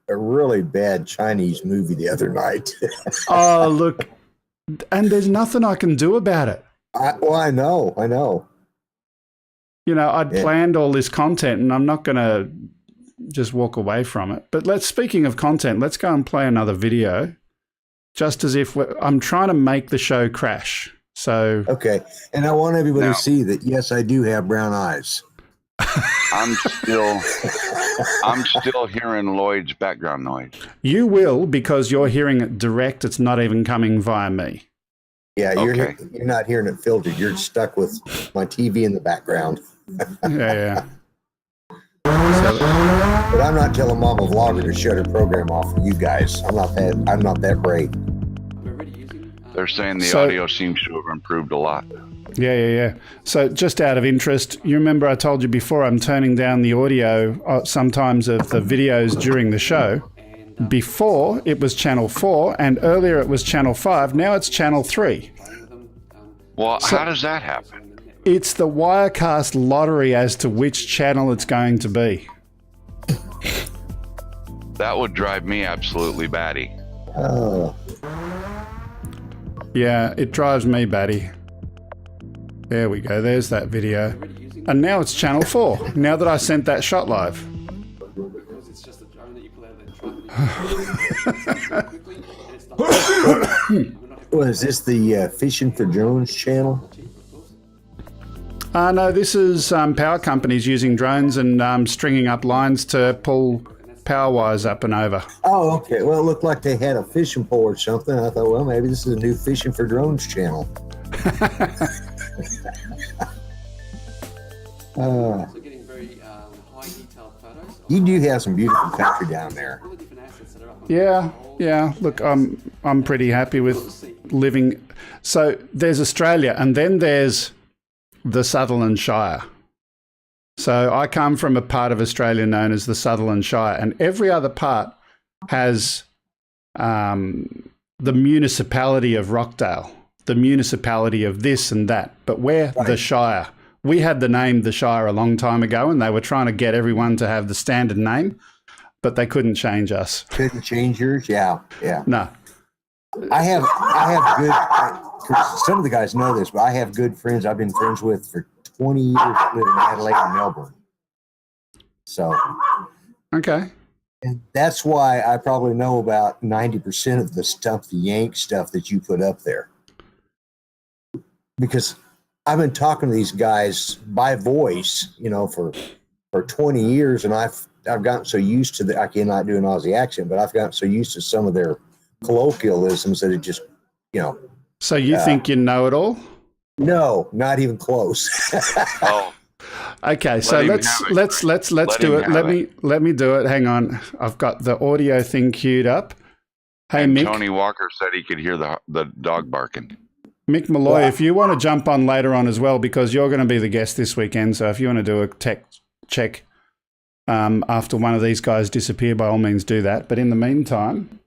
[SPEAKER 7] really bad Chinese movie the other night.
[SPEAKER 1] Oh, look, and there's nothing I can do about it.
[SPEAKER 7] I know.
[SPEAKER 1] You know, I'd planned all this content and I'm not going to just walk away from it. But speaking of content, let's go and play another video, just as if I'm trying to make the show crash. So
[SPEAKER 7] okay, and I want everybody to see that. Yes, I do have brown eyes.
[SPEAKER 2] I'm still hearing Lloyd's background noise.
[SPEAKER 1] You will, because you're hearing it direct. It's not even coming via me.
[SPEAKER 7] Yeah, you're not hearing it filtered. You're stuck with my TV in the background.
[SPEAKER 1] Yeah.
[SPEAKER 7] But I'm not telling Mama Vlogger to shut her program off for you guys. I'm not that great.
[SPEAKER 2] They're saying the audio seems to have improved a lot.
[SPEAKER 1] Yeah. So just out of interest, you remember I told you before I'm turning down the audio sometimes of the videos during the show. Before it was channel 4 and earlier it was channel 5. Now it's channel 3.
[SPEAKER 2] Well, how does that happen?
[SPEAKER 1] It's the wirecast lottery as to which channel it's going to be.
[SPEAKER 2] That would drive me absolutely batty.
[SPEAKER 7] Oh.
[SPEAKER 1] Yeah, it drives me batty. There we go. There's that video. And now it's channel 4, now that I sent that shot live.
[SPEAKER 7] Well, is this the Fishing for Drones channel?
[SPEAKER 1] No, this is power companies using drones and stringing up lines to pull power wires up and over.
[SPEAKER 7] Oh, okay. Well, it looked like they had a fishing pole or something. I thought, well, maybe this is a new Fishing for Drones channel.
[SPEAKER 6] Getting very high detailed photos.
[SPEAKER 7] You do have some beautiful country down there.
[SPEAKER 1] Yeah. Look, I'm pretty happy with living. So there's Australia, and then there's the Sutherland Shire. So I come from a part of Australia known as the Sutherland Shire, and every other part has the municipality of Rockdale, the municipality of this and that, but we're the Shire. We had the name the Shire a long time ago, and they were trying to get everyone to have the standard name, but they couldn't change us.
[SPEAKER 7] Couldn't change yours? Yeah.
[SPEAKER 1] No.
[SPEAKER 7] I have good, some of the guys know this, but I have good friends I've been friends with for 20 years living in Adelaide and Melbourne. So.
[SPEAKER 1] Okay.
[SPEAKER 7] And that's why I probably know about 90% of the Stump the Yank stuff that you put up there. Because I've been talking to these guys by voice, for 20 years, and I've gotten so used to I cannot do an Aussie accent, but I've gotten so used to some of their colloquialisms that it just,
[SPEAKER 1] So you think you know it all?
[SPEAKER 7] No, not even close.
[SPEAKER 2] Oh.
[SPEAKER 1] Okay, so let's do it. Let me do it. Hang on, I've got the audio thing queued up. Hey,
[SPEAKER 2] and
[SPEAKER 1] Mick.
[SPEAKER 2] Tony Walker said he could hear the dog barking.
[SPEAKER 1] Mick Malloy, if you want to jump on later on as well, because you're going to be the guest this weekend. So if you want to do a tech check after one of these guys disappear, by all means do that. But in the meantime,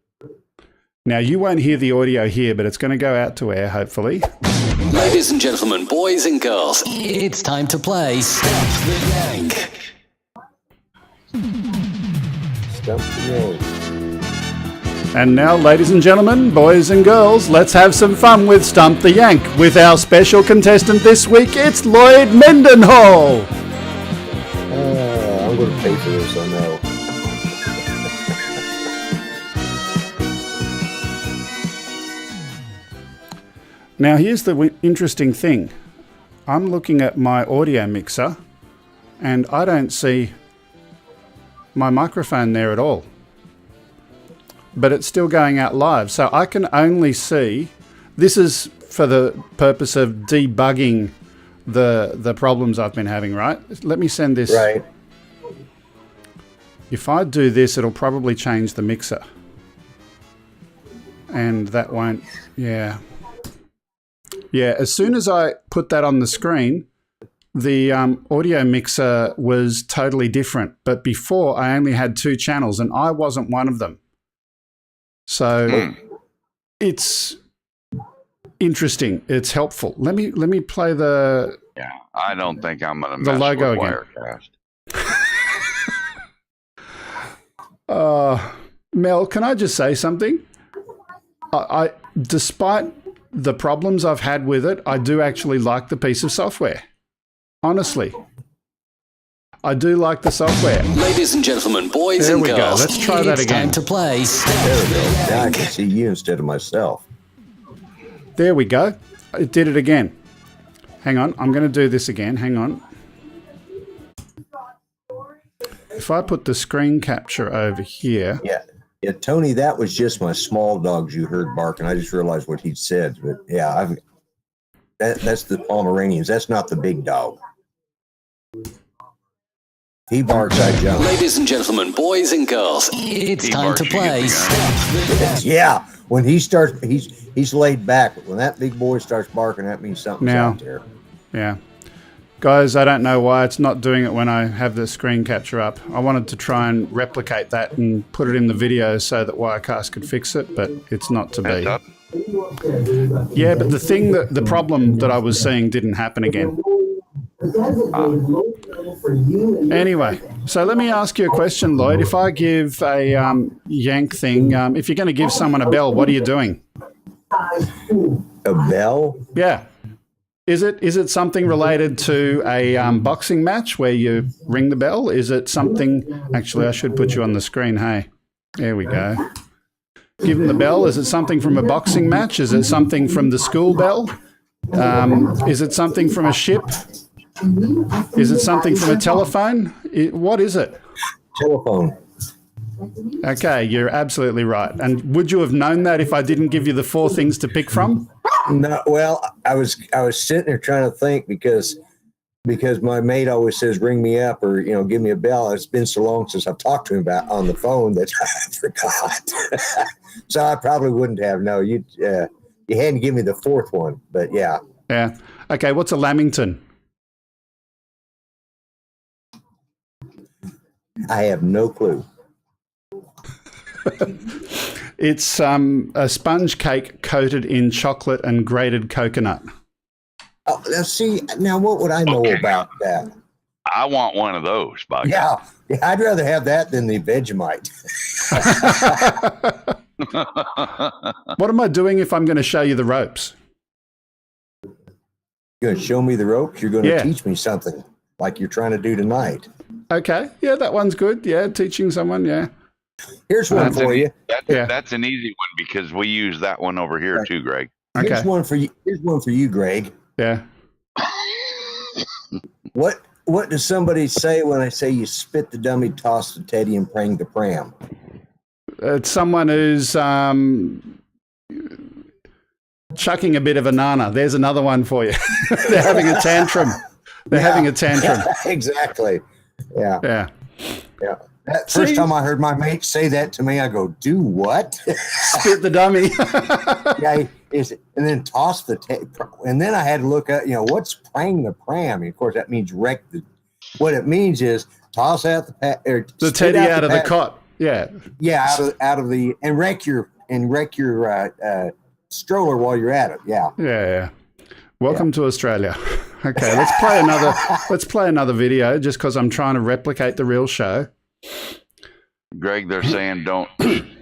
[SPEAKER 1] now you won't hear the audio here, but it's going to go out to air, hopefully.
[SPEAKER 8] Ladies and gentlemen, boys and girls, it's time to play Stump the Yank.
[SPEAKER 7] Stump the Yank.
[SPEAKER 1] And now, ladies and gentlemen, boys and girls, let's have some fun with Stump the Yank with our special contestant this week. It's Lloyd Mendenhall.
[SPEAKER 7] I'm going to pay for this, I know.
[SPEAKER 1] Now, here's the interesting thing. I'm looking at my audio mixer, and I don't see my microphone there at all. But it's still going out live, so I can only see. This is for the purpose of debugging the problems I've been having, right? Let me send this.
[SPEAKER 7] Right.
[SPEAKER 1] If I do this, it'll probably change the mixer. And that won't, yeah. Yeah, as soon as I put that on the screen, the audio mixer was totally different. But before, I only had 2 channels, and I wasn't one of them. So it's interesting. It's helpful. Let me play the
[SPEAKER 2] Yeah, I don't think I'm going to
[SPEAKER 1] The
[SPEAKER 2] mess
[SPEAKER 1] logo
[SPEAKER 2] with
[SPEAKER 1] again.
[SPEAKER 2] Wirecast.
[SPEAKER 1] Mel, can I just say something? I despite the problems I've had with it, I do actually like the piece of software. Honestly. I do like the software.
[SPEAKER 8] Ladies and gentlemen, boys
[SPEAKER 1] There
[SPEAKER 8] and
[SPEAKER 1] we go.
[SPEAKER 8] girls,
[SPEAKER 1] Let's try that
[SPEAKER 8] it's
[SPEAKER 1] again.
[SPEAKER 8] time to play Step
[SPEAKER 7] There we
[SPEAKER 8] the
[SPEAKER 7] go.
[SPEAKER 8] Game.
[SPEAKER 7] Now I can see you instead of myself.
[SPEAKER 1] There we go. It did it again. Hang on. I'm going to do this again. Hang on. If I put the screen capture over here.
[SPEAKER 7] Yeah, Tony, that was just my small dogs you heard barking. I just realized what he said. But yeah, that's the Pomeranians. That's not the big dog. He barks, I jump.
[SPEAKER 8] Ladies and gentlemen, boys and girls, it's
[SPEAKER 2] He
[SPEAKER 8] time to
[SPEAKER 2] barks, you
[SPEAKER 8] play
[SPEAKER 2] get the
[SPEAKER 8] Step the Game.
[SPEAKER 7] Yeah, when he starts, he's laid back. But when that big boy starts barking, that means something's
[SPEAKER 1] Now.
[SPEAKER 7] out there.
[SPEAKER 1] Yeah. Guys, I don't know why it's not doing it when I have the screen capture up. I wanted to try and replicate that and put it in the video so that Wirecast could fix it, but it's not to
[SPEAKER 2] Heads
[SPEAKER 1] be.
[SPEAKER 2] up.
[SPEAKER 1] Yeah, but the problem that I was seeing didn't happen again. Anyway, so let me ask you a question, Lloyd. If I give a yank thing, if you're going to give someone a bell, what are you doing?
[SPEAKER 7] A bell?
[SPEAKER 1] Yeah. Is it something related to a boxing match where you ring the bell? Is it something... Actually, I should put you on the screen. Hey, there we go. Give them the bell. Is it something from a boxing match? Is it something from the school bell? Is it something from a ship? Is it something from a telephone? What is it?
[SPEAKER 7] Telephone.
[SPEAKER 1] Okay, you're absolutely right. And would you have known that if I didn't give you the 4 things to pick from?
[SPEAKER 7] No, well, I was sitting there trying to think because my mate always says ring me up or give me a bell. It's been so long since I've talked to him about on the phone that I forgot. So I probably wouldn't have. No, you hadn't given me the 4th one, but yeah.
[SPEAKER 1] Yeah. Okay, what's a Lamington?
[SPEAKER 7] I have no clue.
[SPEAKER 1] It's a sponge cake coated in chocolate and grated coconut.
[SPEAKER 7] Oh, now what would I know
[SPEAKER 2] Okay.
[SPEAKER 7] about that?
[SPEAKER 2] I want one of those, by God.
[SPEAKER 7] Yeah, I'd rather have that than the Vegemite.
[SPEAKER 1] What am I doing if I'm going to show you the ropes?
[SPEAKER 7] You're going to show me the ropes? You're going to
[SPEAKER 1] Yeah.
[SPEAKER 7] teach me something like you're trying to do tonight.
[SPEAKER 1] Okay. Yeah, that one's good. Yeah, teaching someone. Yeah.
[SPEAKER 7] Here's one
[SPEAKER 2] That's
[SPEAKER 7] for
[SPEAKER 2] an-
[SPEAKER 7] you.
[SPEAKER 1] Yeah.
[SPEAKER 2] That's an easy one because we use that one over here
[SPEAKER 7] Right.
[SPEAKER 2] too, Greg.
[SPEAKER 7] Here's
[SPEAKER 1] Okay.
[SPEAKER 7] one for you. Here's one for you, Greg.
[SPEAKER 1] Yeah.
[SPEAKER 7] What does somebody say when I say you spit the dummy, toss the teddy, and prang the pram?
[SPEAKER 1] It's someone who's chucking a bit of a nana. There's another one for you. They're having a tantrum. They're having a tantrum.
[SPEAKER 7] Exactly. Yeah.
[SPEAKER 1] Yeah.
[SPEAKER 7] Yeah. That first
[SPEAKER 1] See?
[SPEAKER 7] time I heard my mate say that to me, I go, "Do what?"
[SPEAKER 1] Spit the dummy.
[SPEAKER 7] Yeah, and then toss the and then I had to look at what's prang the pram. And of course, that means wreck the. What it means is toss out the
[SPEAKER 1] The teddy out of the cot. Yeah.
[SPEAKER 7] Yeah, out of the and wreck your stroller while you're at it. Yeah.
[SPEAKER 1] Yeah. Welcome to Australia. Okay, let's play another video just because I'm trying to replicate the real show.
[SPEAKER 2] Greg, they're saying don't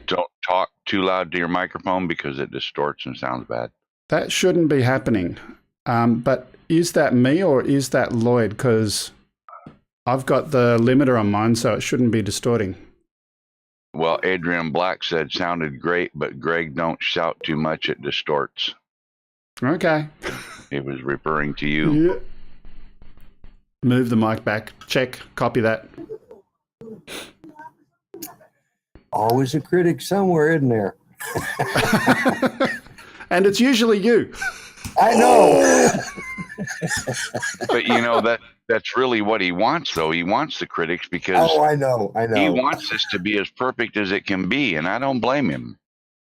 [SPEAKER 2] talk too loud to your microphone because it distorts and sounds bad.
[SPEAKER 1] That shouldn't be happening. But is that me or is that Lloyd? Because I've got the limiter on mine, so it shouldn't be distorting.
[SPEAKER 2] Well, Adrian Black said sounded great, but Greg, don't shout too much; it distorts.
[SPEAKER 1] Okay.
[SPEAKER 2] He was referring to you.
[SPEAKER 1] Yeah. Move the mic back. Check. Copy that.
[SPEAKER 7] Always a critic somewhere, isn't there?
[SPEAKER 1] And it's usually you.
[SPEAKER 7] I know.
[SPEAKER 2] But that's really what he wants, though. He wants the critics because
[SPEAKER 7] Oh, I know.
[SPEAKER 2] he wants this to be as perfect as it can be, and I don't blame him.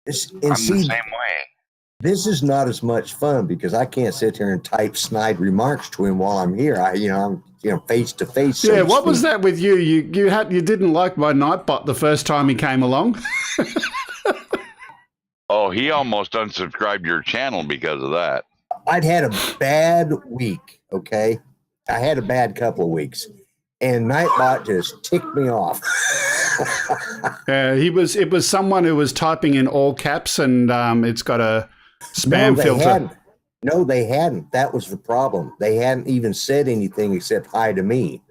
[SPEAKER 2] I'm the same way.
[SPEAKER 7] This is not as much fun because I can't sit here and type snide remarks to him while I'm here. I'm face to face.
[SPEAKER 1] Yeah. What was that with you? You didn't like my Nightbot the first time he came along.
[SPEAKER 2] Oh, he almost unsubscribed your channel because of that.
[SPEAKER 7] I'd had a bad week. Okay, I had a bad couple of weeks, and Nightbot just ticked me off.
[SPEAKER 1] It was someone who was typing in all caps, and it's got a spam filter.
[SPEAKER 7] No, they hadn't. That was the problem. They hadn't even said anything except hi to me.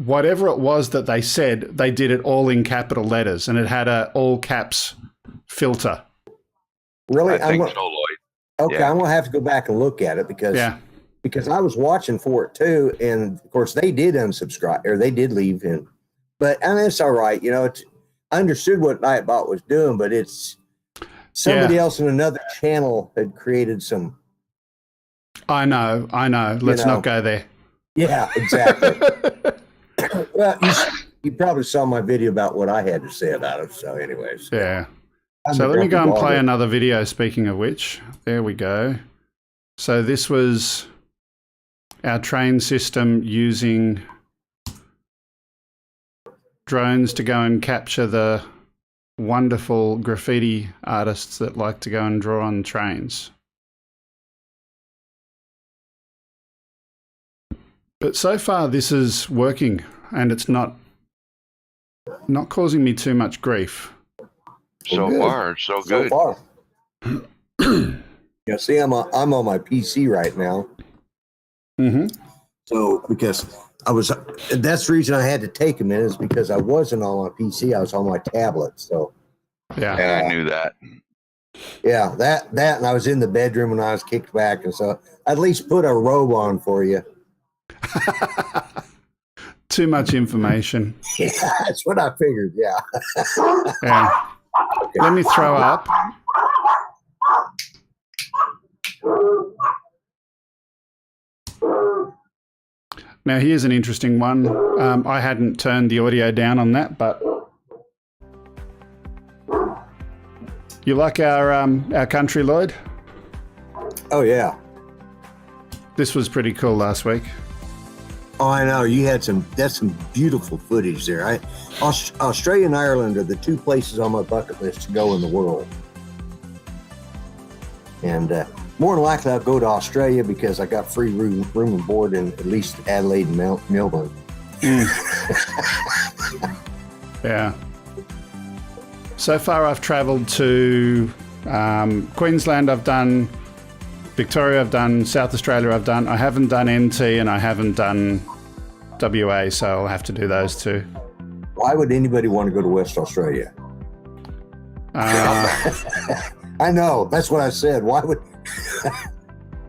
[SPEAKER 1] Whatever it was that they said, they did it all in capital letters, and it had a all caps filter.
[SPEAKER 7] Really?
[SPEAKER 2] I think so, Lloyd.
[SPEAKER 7] Okay,
[SPEAKER 2] Yeah.
[SPEAKER 7] I'm gonna have to go back and look at it because I was watching for it too, and of course they did unsubscribe or they did leave him. But I mean, it's all right. You know, I understood what Nightbot was doing, but it's somebody else in another channel had created some.
[SPEAKER 1] I know. Let's not go there.
[SPEAKER 7] Yeah, exactly. Well, you probably saw my video about what I had to say about it. So, anyways.
[SPEAKER 1] Yeah. So let me go and play another video, speaking of which. There we go. So this was our train system using drones to go and capture the wonderful graffiti artists that like to go and draw on trains. But so far this is working, and it's not causing me too much grief.
[SPEAKER 2] So far, so good.
[SPEAKER 7] So far. Yeah, see, I'm on my PC right now.
[SPEAKER 1] Mm-hmm.
[SPEAKER 7] So because that's the reason I had to take a minute is because I wasn't on my PC, I was on my tablet. So
[SPEAKER 1] Yeah.
[SPEAKER 2] And I knew that.
[SPEAKER 7] yeah, that and I was in the bedroom when I was kicked back, and so I at least put a robe on for you.
[SPEAKER 1] Too much information.
[SPEAKER 7] Yeah, that's what I figured. Yeah.
[SPEAKER 1] Yeah. Let me throw up. Now, here's an interesting one. I hadn't turned the audio down on that, but you like our country, Lloyd?
[SPEAKER 7] Oh yeah.
[SPEAKER 1] This was pretty cool last week.
[SPEAKER 7] Oh, I know. You had that's some beautiful footage there. Australia and Ireland are the two places on my bucket list to go in the world. And more than likely, I'll go to Australia because I got free room and board in at least Adelaide and Melbourne.
[SPEAKER 1] Yeah. So far, I've travelled to Queensland, I've done Victoria, I've done South Australia, I've done. I haven't done NT and I haven't done WA, so I'll have to do those two.
[SPEAKER 7] Why would anybody want to go to West Australia? I know. That's what I said. Why would?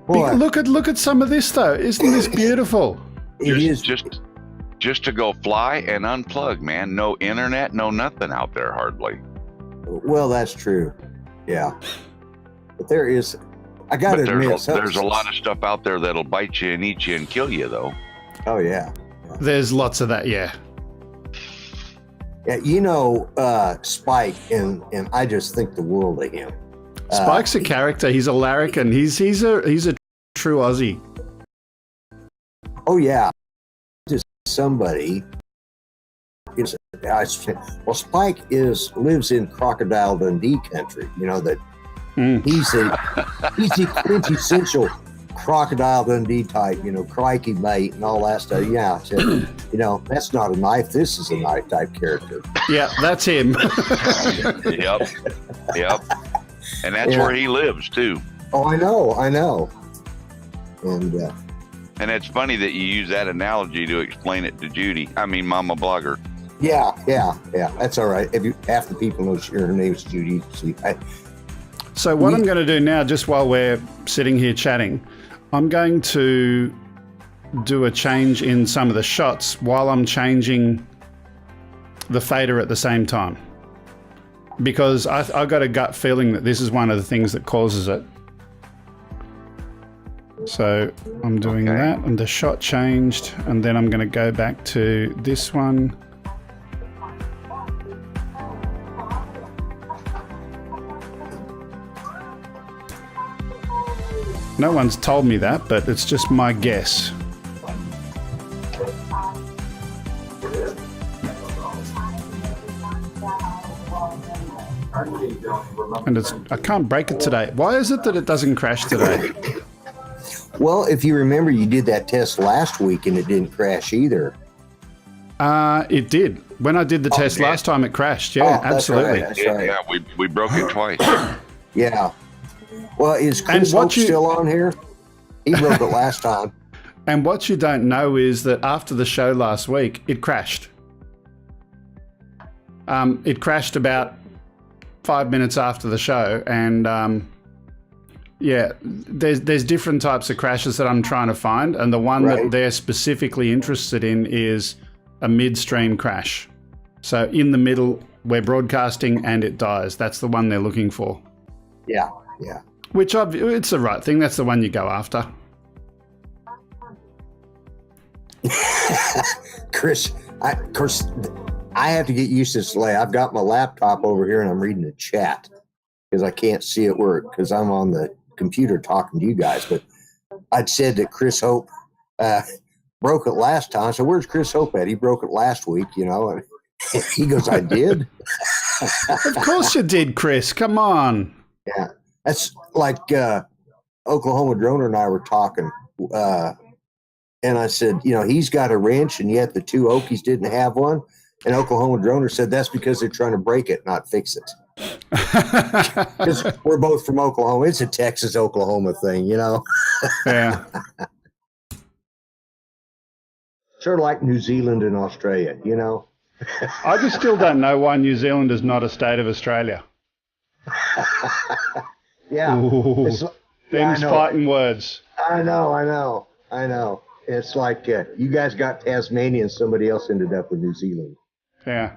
[SPEAKER 7] Boy,
[SPEAKER 1] Look at some of this though. Isn't this beautiful?
[SPEAKER 7] it is
[SPEAKER 2] Just to go fly and unplug, man. No internet, no nothing out there hardly.
[SPEAKER 7] Well, that's true. Yeah, but there is. I got to admit,
[SPEAKER 2] there's a lot of stuff out there that'll bite you and eat you and kill you, though.
[SPEAKER 7] Oh yeah.
[SPEAKER 1] There's lots of that, yeah.
[SPEAKER 7] Yeah, you know, Spike, and I just think the world of him.
[SPEAKER 1] Spike's a character. He's a larrikin. He's a true Aussie.
[SPEAKER 7] Oh yeah, just somebody. Well, Spike lives in Crocodile Dundee country. You know that he's a quintessential Crocodile Dundee type. You know, crikey mate and all that stuff. Yeah, so, you know that's not a knife. This is a knife type character.
[SPEAKER 1] Yeah, that's him.
[SPEAKER 2] Yep. And that's where he lives too.
[SPEAKER 7] Oh, I know. And
[SPEAKER 2] it's funny that you use that analogy to explain it to Judy. I mean, Mama Blogger.
[SPEAKER 7] yeah. That's all right. Half the people know her name is Judy.
[SPEAKER 1] So what I'm going to do now, just while we're sitting here chatting, I'm going to do a change in some of the shots while I'm changing the fader at the same time. Because I've got a gut feeling that this is one of the things that causes it. So I'm doing that, and the shot changed, and then I'm going to go back to this one. No one's told me that, but it's just my guess. And I can't break it today. Why is it that it doesn't crash today?
[SPEAKER 7] Well, if you remember, you did that test last week and it didn't crash either.
[SPEAKER 1] It did. When I did the test last time, it crashed. Yeah, absolutely.
[SPEAKER 7] That's right.
[SPEAKER 2] Yeah, we broke it twice.
[SPEAKER 7] Yeah. Well, is Chris Hope still on here? He broke it last time.
[SPEAKER 1] And what you don't know is that after the show last week, it crashed. It crashed about 5 minutes after the show, and yeah, there's different types of crashes that I'm trying to find, and the one that they're specifically interested in is a midstream crash. So in the middle, we're broadcasting and it dies. That's the one they're looking for.
[SPEAKER 7] Yeah.
[SPEAKER 1] It's the right thing. That's the one you go after.
[SPEAKER 7] Chris, of course, I have to get used to this delay. I've got my laptop over here and I'm reading the chat because I can't see it work because I'm on the computer talking to you guys. But I'd said that Chris Hope broke it last time. So where's Chris Hope at? He broke it last week, you know. And he goes, I did.
[SPEAKER 1] Of course you did, Chris. Come on.
[SPEAKER 7] Yeah. That's like Oklahoma Droner and I were talking. And I said, you know, he's got a wrench and yet the two Okies didn't have one. And Oklahoma Droner said that's because they're trying to break it, not fix it. Because we're both from Oklahoma. It's a Texas-Oklahoma thing, you know.
[SPEAKER 1] Yeah.
[SPEAKER 7] Sort of like New Zealand and Australia, you know.
[SPEAKER 1] I just still don't know why New Zealand is not a state of Australia.
[SPEAKER 7] Yeah.
[SPEAKER 1] Them's fighting words.
[SPEAKER 7] I know. It's like you guys got Tasmania and somebody else ended up with New Zealand.
[SPEAKER 1] Yeah.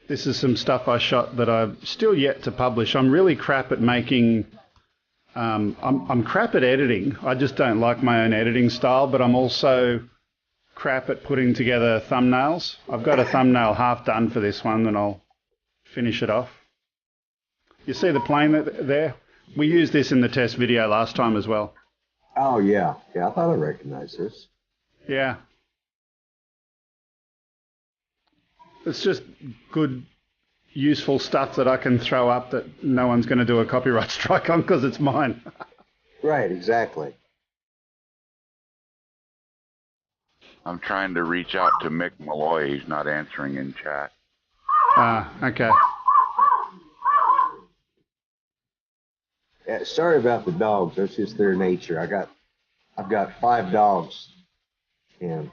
[SPEAKER 1] This is some stuff I shot that I've still yet to publish. I'm really crap at making... I'm crap at editing. I just don't like my own editing style, but I'm also crap at putting together thumbnails. I've got a thumbnail half done for this one, and I'll finish it off. You see the plane there? We used this in the test video last time as well.
[SPEAKER 7] Oh, yeah. Yeah, I thought I recognized this.
[SPEAKER 1] Yeah. It's just good, useful stuff that I can throw up that no one's going to do a copyright strike on because it's mine.
[SPEAKER 7] Right, exactly.
[SPEAKER 2] I'm trying to reach out to Mick Malloy. He's not answering in chat.
[SPEAKER 1] Okay.
[SPEAKER 7] Yeah, sorry about the dogs. That's just their nature. I've got 5 dogs. And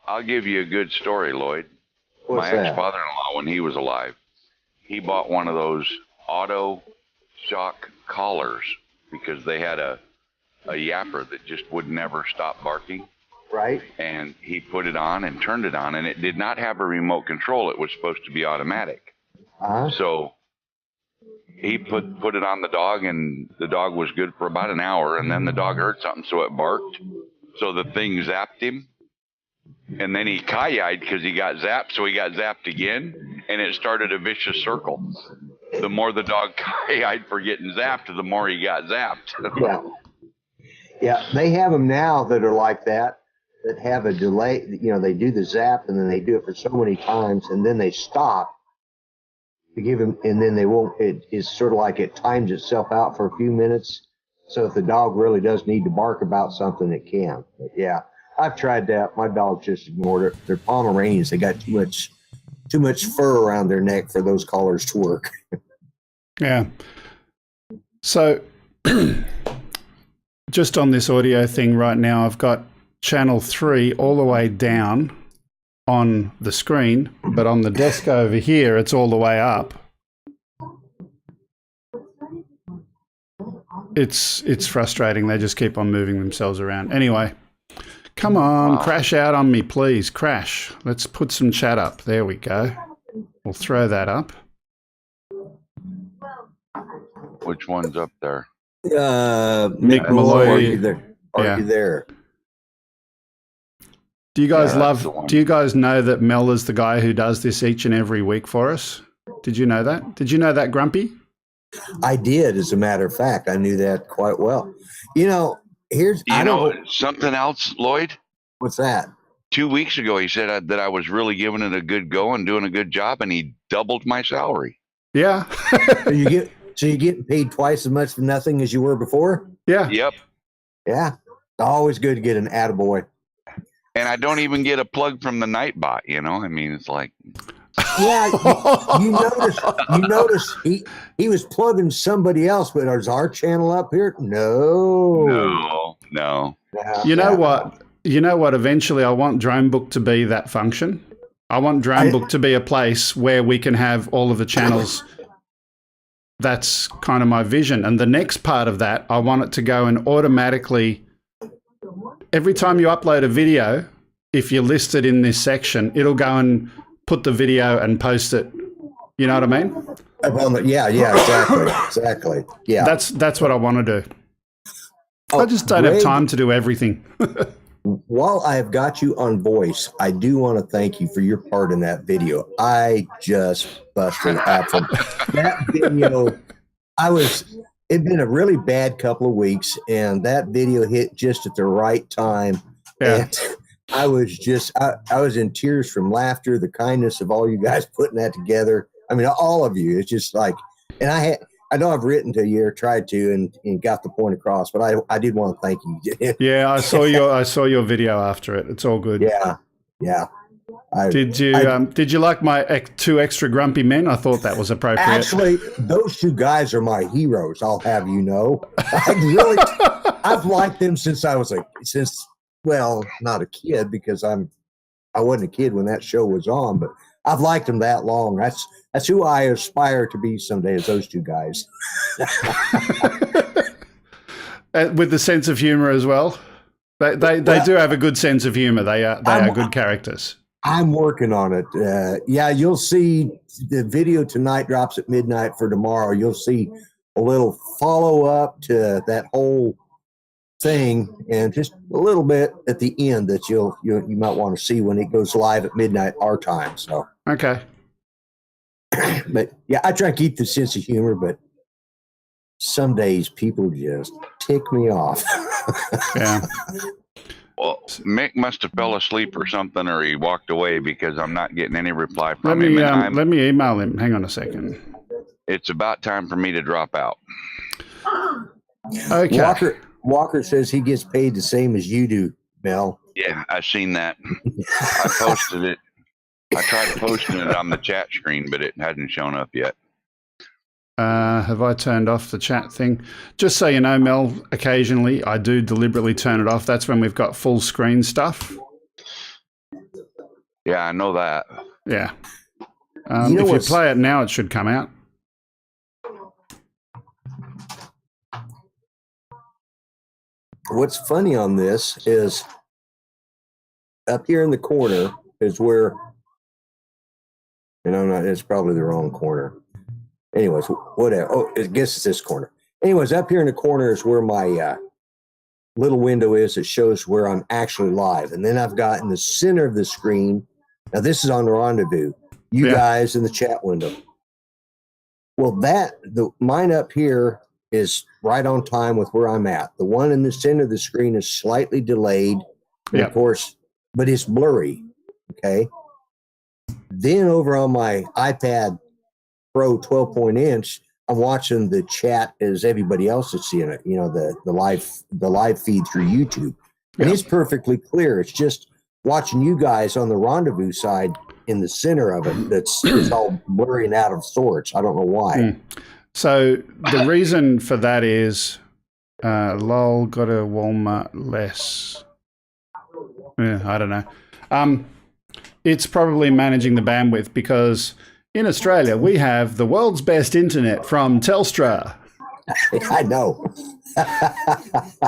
[SPEAKER 2] I'll give you a good story, Lloyd.
[SPEAKER 7] What's
[SPEAKER 2] My
[SPEAKER 7] that?
[SPEAKER 2] ex-father-in-law, when he was alive, he bought one of those auto shock collars because they had a yapper that just would never stop barking.
[SPEAKER 7] Right.
[SPEAKER 2] And he put it on and turned it on, and it did not have a remote control. It was supposed to be automatic. So he put it on the dog, and the dog was good for about an hour, and then the dog heard something, so it barked. So the thing zapped him, and then he ki-yed because he got zapped, so he got zapped again, and it started a vicious circle. The more the dog ki-yed for getting zapped, the more he got zapped.
[SPEAKER 7] Yeah, they have them now that are like that have a delay. You know, they do the zap, and then they do it for so many times, and then they stop to give them, and then they won't. It is sort of like it times itself out for a few minutes. So if the dog really does need to bark about something, it can. But yeah, I've tried that. My dogs just ignored it. They're Pomeranians. They got too much fur around their neck for those collars to work.
[SPEAKER 1] Yeah. So just on this audio thing right now, I've got channel 3 all the way down on the screen, but on the desk over here, it's all the way up. It's frustrating. They just keep on moving themselves around. Anyway, come on, crash out on me, please. Crash. Let's put some chat up. There we go. We'll throw that up.
[SPEAKER 2] Which one's up there?
[SPEAKER 1] Mick Malloy.
[SPEAKER 7] Are you there?
[SPEAKER 1] Do you guys do you guys know that Mel is the guy who does this each and every week for us? Did you know that? Did you know that, Grumpy?
[SPEAKER 7] I did, as a matter of fact. I knew that quite well. You know,
[SPEAKER 2] something else, Lloyd?
[SPEAKER 7] What's that?
[SPEAKER 2] 2 weeks ago, he said that I was really giving it a good go and doing a good job, and he doubled my salary.
[SPEAKER 1] Yeah.
[SPEAKER 7] So you're getting paid twice as much for nothing as you were before?
[SPEAKER 1] Yeah.
[SPEAKER 2] Yep.
[SPEAKER 7] Yeah. Always good to get an attaboy.
[SPEAKER 2] And I don't even get a plug from the Nightbot, you know? I mean, it's like...
[SPEAKER 7] Yeah, you notice he was plugging somebody else, but is our channel up here? No.
[SPEAKER 1] You know what? Eventually, I want Dronebook to be that function. I want Dronebook to be a place where we can have all of the channels. That's kind of my vision. And the next part of that, I want it to go and automatically, every time you upload a video, if you're listed in this section, it'll go and put the video and post it. You know what I mean?
[SPEAKER 7] Yeah, exactly. Yeah.
[SPEAKER 1] That's what I want to do.
[SPEAKER 7] Oh,
[SPEAKER 1] I just don't have time to do everything.
[SPEAKER 7] While I've got you on voice, I do want to thank you for your part in that video. I just busted up from that video. It'd been a really bad couple of weeks, and that video hit just at the right time.
[SPEAKER 1] Yeah.
[SPEAKER 7] And I was in tears from laughter, the kindness of all you guys putting that together. I mean, all of you. It's just like, and I know I've written to you or tried to and got the point across, but I did want to thank you.
[SPEAKER 1] Yeah, I saw your video after it. It's all good.
[SPEAKER 7] Yeah.
[SPEAKER 1] Did you like my 2 extra grumpy men? I thought that was appropriate.
[SPEAKER 7] Actually, those 2 guys are my heroes. I'll have you know. I've liked them since I was not a kid, because I wasn't a kid when that show was on, but I've liked them that long. That's who I aspire to be someday, is those 2 guys.
[SPEAKER 1] With the sense of humor as well. They do have a good sense of humor. They are good characters.
[SPEAKER 7] I'm working on it. Yeah, you'll see the video tonight drops at midnight for tomorrow. You'll see a little follow up to that whole thing, and just a little bit at the end that you might want to see when it goes live at midnight our time. So
[SPEAKER 1] okay.
[SPEAKER 7] But yeah, I try to keep the sense of humor, but some days people just tick me off.
[SPEAKER 1] Yeah.
[SPEAKER 2] Well, Mick must have fell asleep or something, or he walked away, because I'm not getting any reply from him.
[SPEAKER 1] Let me email him. Hang on a second.
[SPEAKER 2] It's about time for me to drop out.
[SPEAKER 1] Okay.
[SPEAKER 7] Walker says he gets paid the same as you do, Mel.
[SPEAKER 2] Yeah, I've seen that. I posted it. I tried posting it on the chat screen, but it hadn't shown up yet.
[SPEAKER 1] Have I turned off the chat thing? Just so you know, Mel, occasionally I do deliberately turn it off. That's when we've got full screen stuff.
[SPEAKER 2] Yeah, I know that.
[SPEAKER 1] Yeah. If you play it now, it should come out.
[SPEAKER 7] What's funny on this is up here in the corner is where, and it's probably the wrong corner. Anyways, whatever. Oh, I guess it's this corner. Anyways, up here in the corner is where my little window is that shows where I'm actually live. And then I've got in the center of the screen, now this is on the Rendezvous, you guys in the chat window. Well, mine up here is right on time with where I'm at. The one in the center of the screen is slightly delayed, of course, but it's blurry. Okay. Then over on my iPad Pro 12-inch, I'm watching the chat as everybody else is seeing it. You know, the live feed through YouTube, and it's perfectly clear. It's just watching you guys on the Rendezvous side in the center of it it's all blurry and out of sorts. I don't know why.
[SPEAKER 1] So the reason for that is, lol, got a Walmart less. Yeah, I don't know. It's probably managing the bandwidth, because in Australia we have the world's best internet from Telstra.
[SPEAKER 7] I know.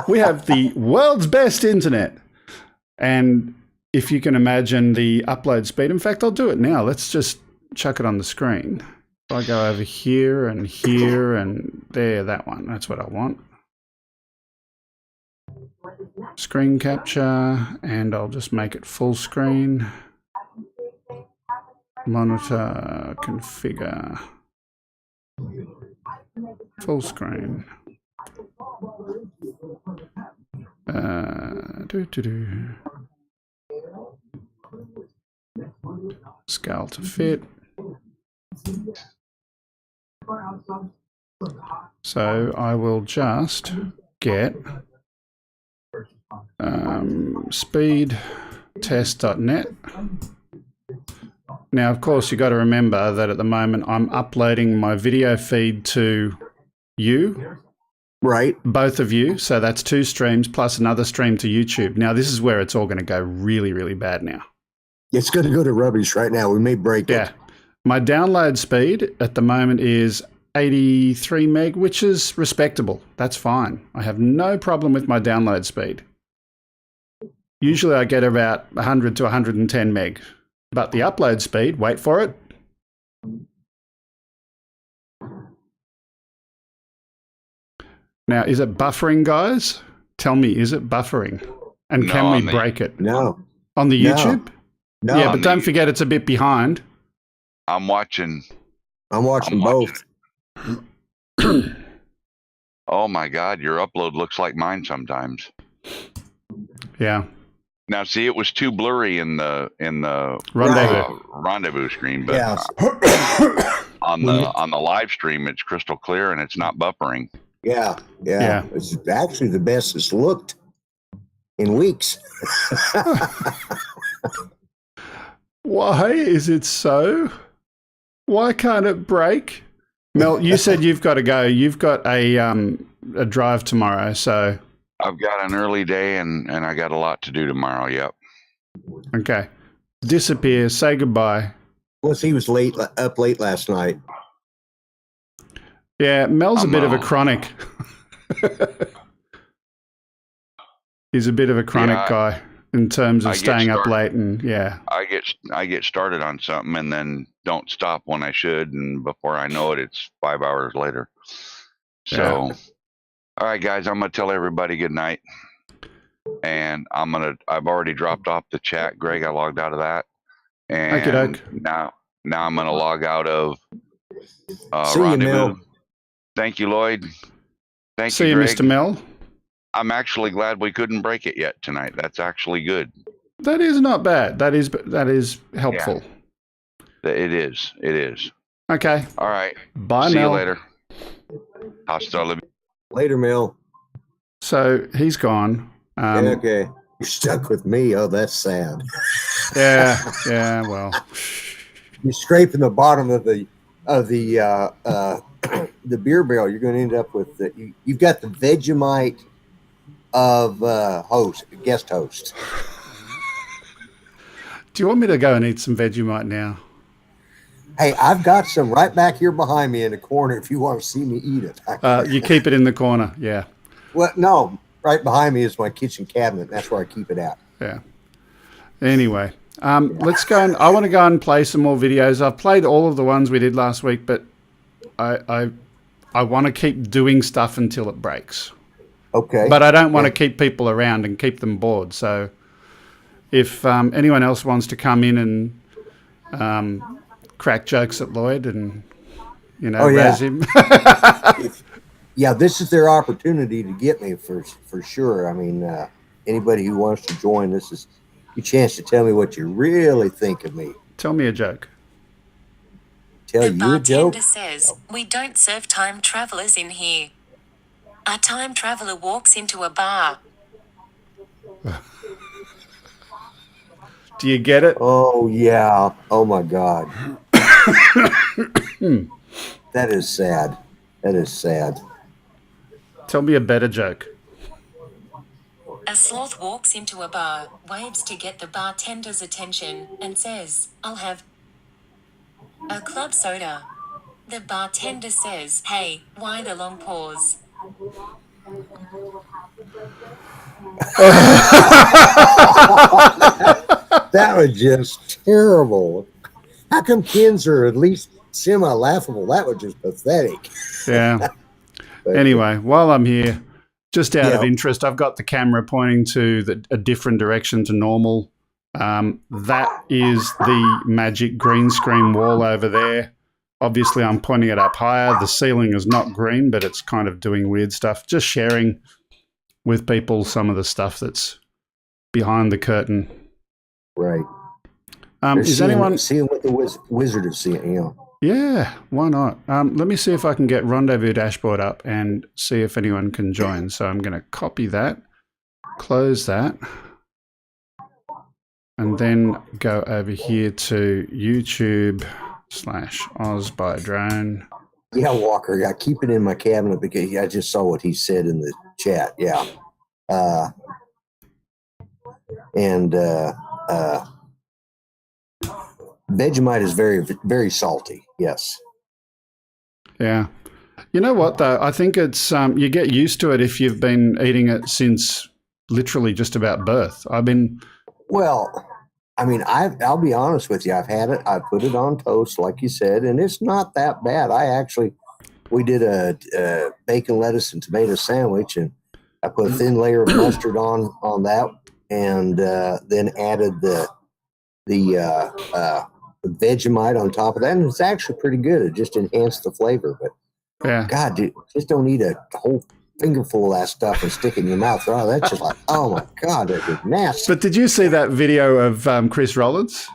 [SPEAKER 1] We have the world's best internet. And if you can imagine the upload speed, in fact, I'll do it now. Let's just chuck it on the screen. I go over here and there, that one. That's what I want. Screen capture, and I'll just make it full screen. Monitor, configure. Full screen. Scale to fit. So I will just get speedtest.net. Now, of course, you've got to remember that at the moment I'm uploading my video feed to you.
[SPEAKER 7] Right.
[SPEAKER 1] Both of you. So that's 2 streams plus another stream to YouTube. Now, this is where it's all going to go really, really bad now.
[SPEAKER 7] It's going to go to rubbish right now. We may break it.
[SPEAKER 1] Yeah. My download speed at the moment is 83 meg, which is respectable. That's fine. I have no problem with my download speed. Usually I get about 100 to 110 meg. But the upload speed, wait for it. Now, is it buffering, guys? Tell me, is it buffering? And can we break it?
[SPEAKER 7] No.
[SPEAKER 1] On the YouTube?
[SPEAKER 7] No.
[SPEAKER 1] Yeah, but don't forget it's a bit behind.
[SPEAKER 2] I'm watching
[SPEAKER 7] both.
[SPEAKER 2] Oh my God, your upload looks like mine sometimes.
[SPEAKER 1] Yeah.
[SPEAKER 2] Now, see, it was too blurry in the rendezvous screen, but on the live stream, it's crystal clear and it's not buffering.
[SPEAKER 7] Yeah. It's actually the best it's looked in weeks.
[SPEAKER 1] Why is it so? Why can't it break? Mel, you said you've got to go. You've got a drive tomorrow, so
[SPEAKER 2] I've got an early day and I got a lot to do tomorrow. Yep.
[SPEAKER 1] Okay. Disappear. Say goodbye.
[SPEAKER 7] Plus, he was up late last night.
[SPEAKER 1] Yeah, Mel's a bit of a chronic. He's a bit of a chronic guy in terms of staying up late and
[SPEAKER 2] I get started on something and then don't stop when I should, and before I know it, it's 5 hours later. So, all right, guys, I'm gonna tell everybody good night, and I've already dropped off the chat, Greg. I logged out of that, and now I'm gonna log out of Rendezvous. Thank you, Lloyd. Thank you, Greg.
[SPEAKER 1] Mr. Mel.
[SPEAKER 2] I'm actually glad we couldn't break it yet tonight. That's actually good.
[SPEAKER 1] That is not bad. That is helpful.
[SPEAKER 2] Yeah. It is.
[SPEAKER 1] Okay.
[SPEAKER 2] All right.
[SPEAKER 1] Bye,
[SPEAKER 2] See
[SPEAKER 1] Mel.
[SPEAKER 2] you later. Hasta luego.
[SPEAKER 7] Later, Mel.
[SPEAKER 1] So he's gone.
[SPEAKER 7] Okay. You're stuck with me. Oh, that's sad.
[SPEAKER 1] Yeah. Well,
[SPEAKER 7] you're scraping the bottom of the the beer barrel. You're going to end up with you've got the Vegemite of guest host.
[SPEAKER 1] Do you want me to go and eat some Vegemite now?
[SPEAKER 7] Hey, I've got some right back here behind me in the corner if you want to see me eat it.
[SPEAKER 1] You keep it in the corner, yeah.
[SPEAKER 7] Well, no, right behind me is my kitchen cabinet. That's where I keep it at.
[SPEAKER 1] Yeah. Anyway, let's go and I want to go and play some more videos. I've played all of the ones we did last week, but I want to keep doing stuff until it breaks.
[SPEAKER 7] Okay.
[SPEAKER 1] But I don't want to keep people around and keep them bored. So if anyone else wants to come in and crack jokes at Lloyd and, razz him.
[SPEAKER 7] Yeah, this is their opportunity to get me for sure. I mean, anybody who wants to join, this is your chance to tell me what you really think of me.
[SPEAKER 1] Tell me a joke.
[SPEAKER 7] Tell you a joke?
[SPEAKER 9] The bartender says, "We don't serve time travelers in here." A time traveler walks into a bar.
[SPEAKER 1] Do you get it?
[SPEAKER 7] Oh, yeah. Oh, my God. That is sad. That is sad.
[SPEAKER 1] Tell me a better joke.
[SPEAKER 9] A sloth walks into a bar, waves to get the bartender's attention, and says, "I'll have a club soda." The bartender says, "Hey, why the long pause?"
[SPEAKER 7] That was just terrible. How come Ken's are at least semi-laughable? That was just pathetic.
[SPEAKER 1] Yeah. Anyway, while I'm here, just out of interest, I've got the camera pointing to a different direction to normal. That is the magic green screen wall over there. Obviously, I'm pointing it up higher. The ceiling is not green, but it's kind of doing weird stuff. Just sharing with people some of the stuff that's behind the curtain.
[SPEAKER 7] Right.
[SPEAKER 1] Is anyone
[SPEAKER 7] seeing what the wizard is seeing? You know.
[SPEAKER 1] Yeah, why not? Let me see if I can get Rendezvous dashboard up and see if anyone can join. So I'm going to copy that, close that, and then go over here to YouTube/OzByDrone.
[SPEAKER 7] Yeah, Walker, I keep it in my cabinet because I just saw what he said in the chat. Yeah. Vegemite is very, very salty. Yes.
[SPEAKER 1] Yeah. You know what, though? I think it's you get used to it if you've been eating it since literally just about birth.
[SPEAKER 7] Well, I mean, I'll be honest with you. I've had it. I put it on toast, like you said, and it's not that bad. We did a bacon, lettuce, and tomato sandwich, and I put a thin layer of mustard on that, and then added the Vegemite on top of that, and it's actually pretty good. It just enhanced the flavor. But
[SPEAKER 1] yeah,
[SPEAKER 7] God, dude, just don't eat a whole fingerful of that stuff and stick it in your mouth. Oh, that's just like, oh my God, that is nasty.
[SPEAKER 1] But did you see that video of Chris Rollins?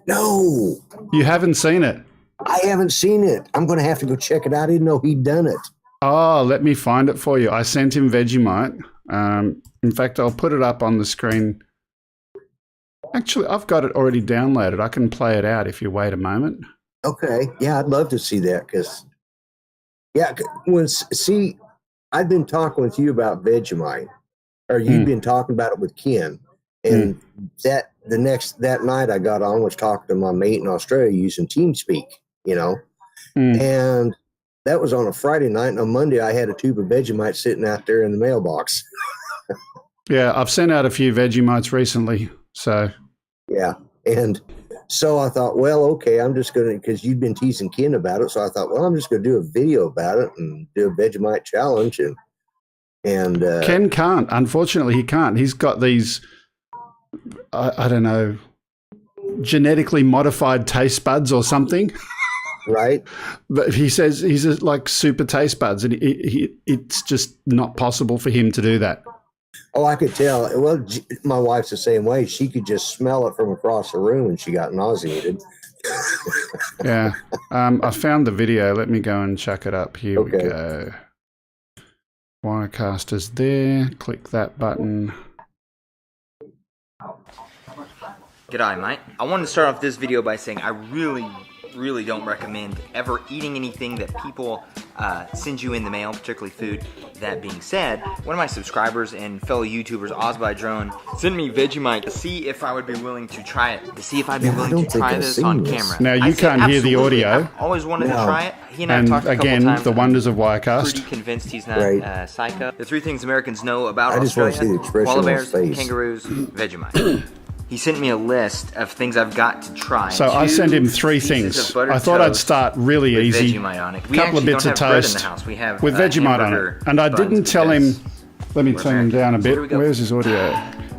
[SPEAKER 7] No,
[SPEAKER 1] You haven't seen it?
[SPEAKER 7] I haven't seen it. I'm going to have to go check it out. I didn't know he'd done it.
[SPEAKER 1] Oh, let me find it for you. I sent him Vegemite. In fact, I'll put it up on the screen. Actually, I've got it already downloaded. I can play it out if you wait a moment.
[SPEAKER 7] Okay. Yeah, I'd love to see that because, yeah, I've been talking with you about Vegemite, or you've been talking about it with Ken, and that night I got on was talking to my mate in Australia using TeamSpeak, you know, and that was on a Friday night, and on Monday I had a tube of Vegemite sitting out there in the mailbox.
[SPEAKER 1] Yeah, I've sent out a few Vegemites recently, so.
[SPEAKER 7] Yeah, and so I thought, well, okay, I'm just going to, because you've been teasing Ken about it, so I thought, well, I'm just going to do a video about it and do a Vegemite challenge. And
[SPEAKER 1] Ken can't. Unfortunately, he can't. He's got these, I don't know, genetically modified taste buds or something.
[SPEAKER 7] Right.
[SPEAKER 1] But he says he's like super taste buds, and it's just not possible for him to do that.
[SPEAKER 7] Oh, I could tell. Well, my wife's the same way. She could just smell it from across the room and she got nauseated.
[SPEAKER 1] Yeah. I found the video. Let me go and check it up. Here we go. Wirecast is there. Click that button.
[SPEAKER 10] G'day, mate. I wanted to start off this video by saying I really don't recommend ever eating anything that people send you in the mail, particularly food. That being said, one of my subscribers and fellow YouTubers, OzByDrone, sent me Vegemite to see if I would be willing to try it, to see if I'd be willing to try this on camera.
[SPEAKER 1] Now, you can't hear the audio.
[SPEAKER 10] I've always wanted to try it. He and I talked a couple
[SPEAKER 1] again,
[SPEAKER 10] times.
[SPEAKER 1] the wonders of Wirecast.
[SPEAKER 10] Pretty convinced he's not psycho. The three things Americans know about Australia:
[SPEAKER 7] see the expression
[SPEAKER 10] koala
[SPEAKER 7] on
[SPEAKER 10] bears,
[SPEAKER 7] his face.
[SPEAKER 10] kangaroos, Vegemite. He sent me a list of things I've got to try.
[SPEAKER 1] So I sent him 3 things. I thought I'd start really easy.
[SPEAKER 10] A
[SPEAKER 1] couple of bits of toast with Vegemite on it. And I didn't tell him, let me turn him down a bit. Where's his audio?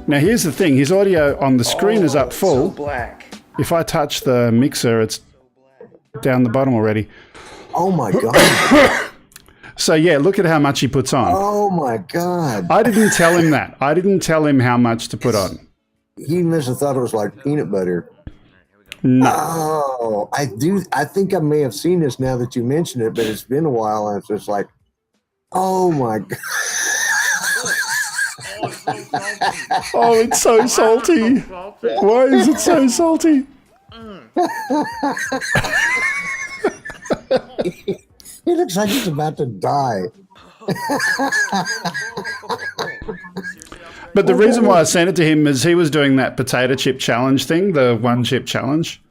[SPEAKER 1] Now here's the thing, his audio on the screen is up full.
[SPEAKER 10] So black.
[SPEAKER 1] If I touch the mixer, it's down the bottom already.
[SPEAKER 7] Oh my God.
[SPEAKER 1] So yeah, look at how much he puts on.
[SPEAKER 7] Oh my God.
[SPEAKER 1] I didn't tell him that. I didn't tell him how much to put on.
[SPEAKER 7] He must have thought it was like peanut butter.
[SPEAKER 1] No.
[SPEAKER 7] Oh, I do. I think I may have seen this now that you mention it, but it's been a while, and it's just like, oh my God.
[SPEAKER 1] Oh, it's so salty. Why is it so salty?
[SPEAKER 7] He looks like he's about to die.
[SPEAKER 1] But the reason why I sent it to him is he was doing that potato chip challenge thing, the 1 chip challenge.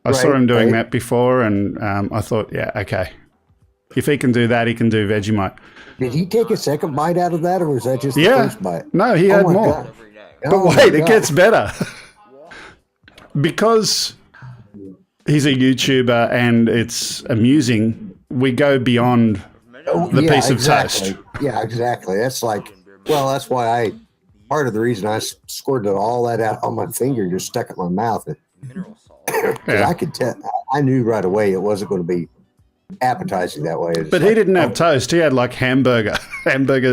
[SPEAKER 1] I saw him doing that before, and I thought, yeah, okay. If he can do that, he can do Vegemite.
[SPEAKER 7] Did he take a second bite out of that, or was that just the first bite?
[SPEAKER 1] No, he had more.
[SPEAKER 7] God.
[SPEAKER 1] But wait, it gets better. Because he's a YouTuber and it's amusing, we go beyond the piece of toast.
[SPEAKER 7] Yeah, exactly. That's like, well, that's why part of the reason I squirted all that out on my finger and just stuck it in my mouth. I could tell, I knew right away it wasn't going to be appetizing that way.
[SPEAKER 1] But he didn't have toast. He had like hamburger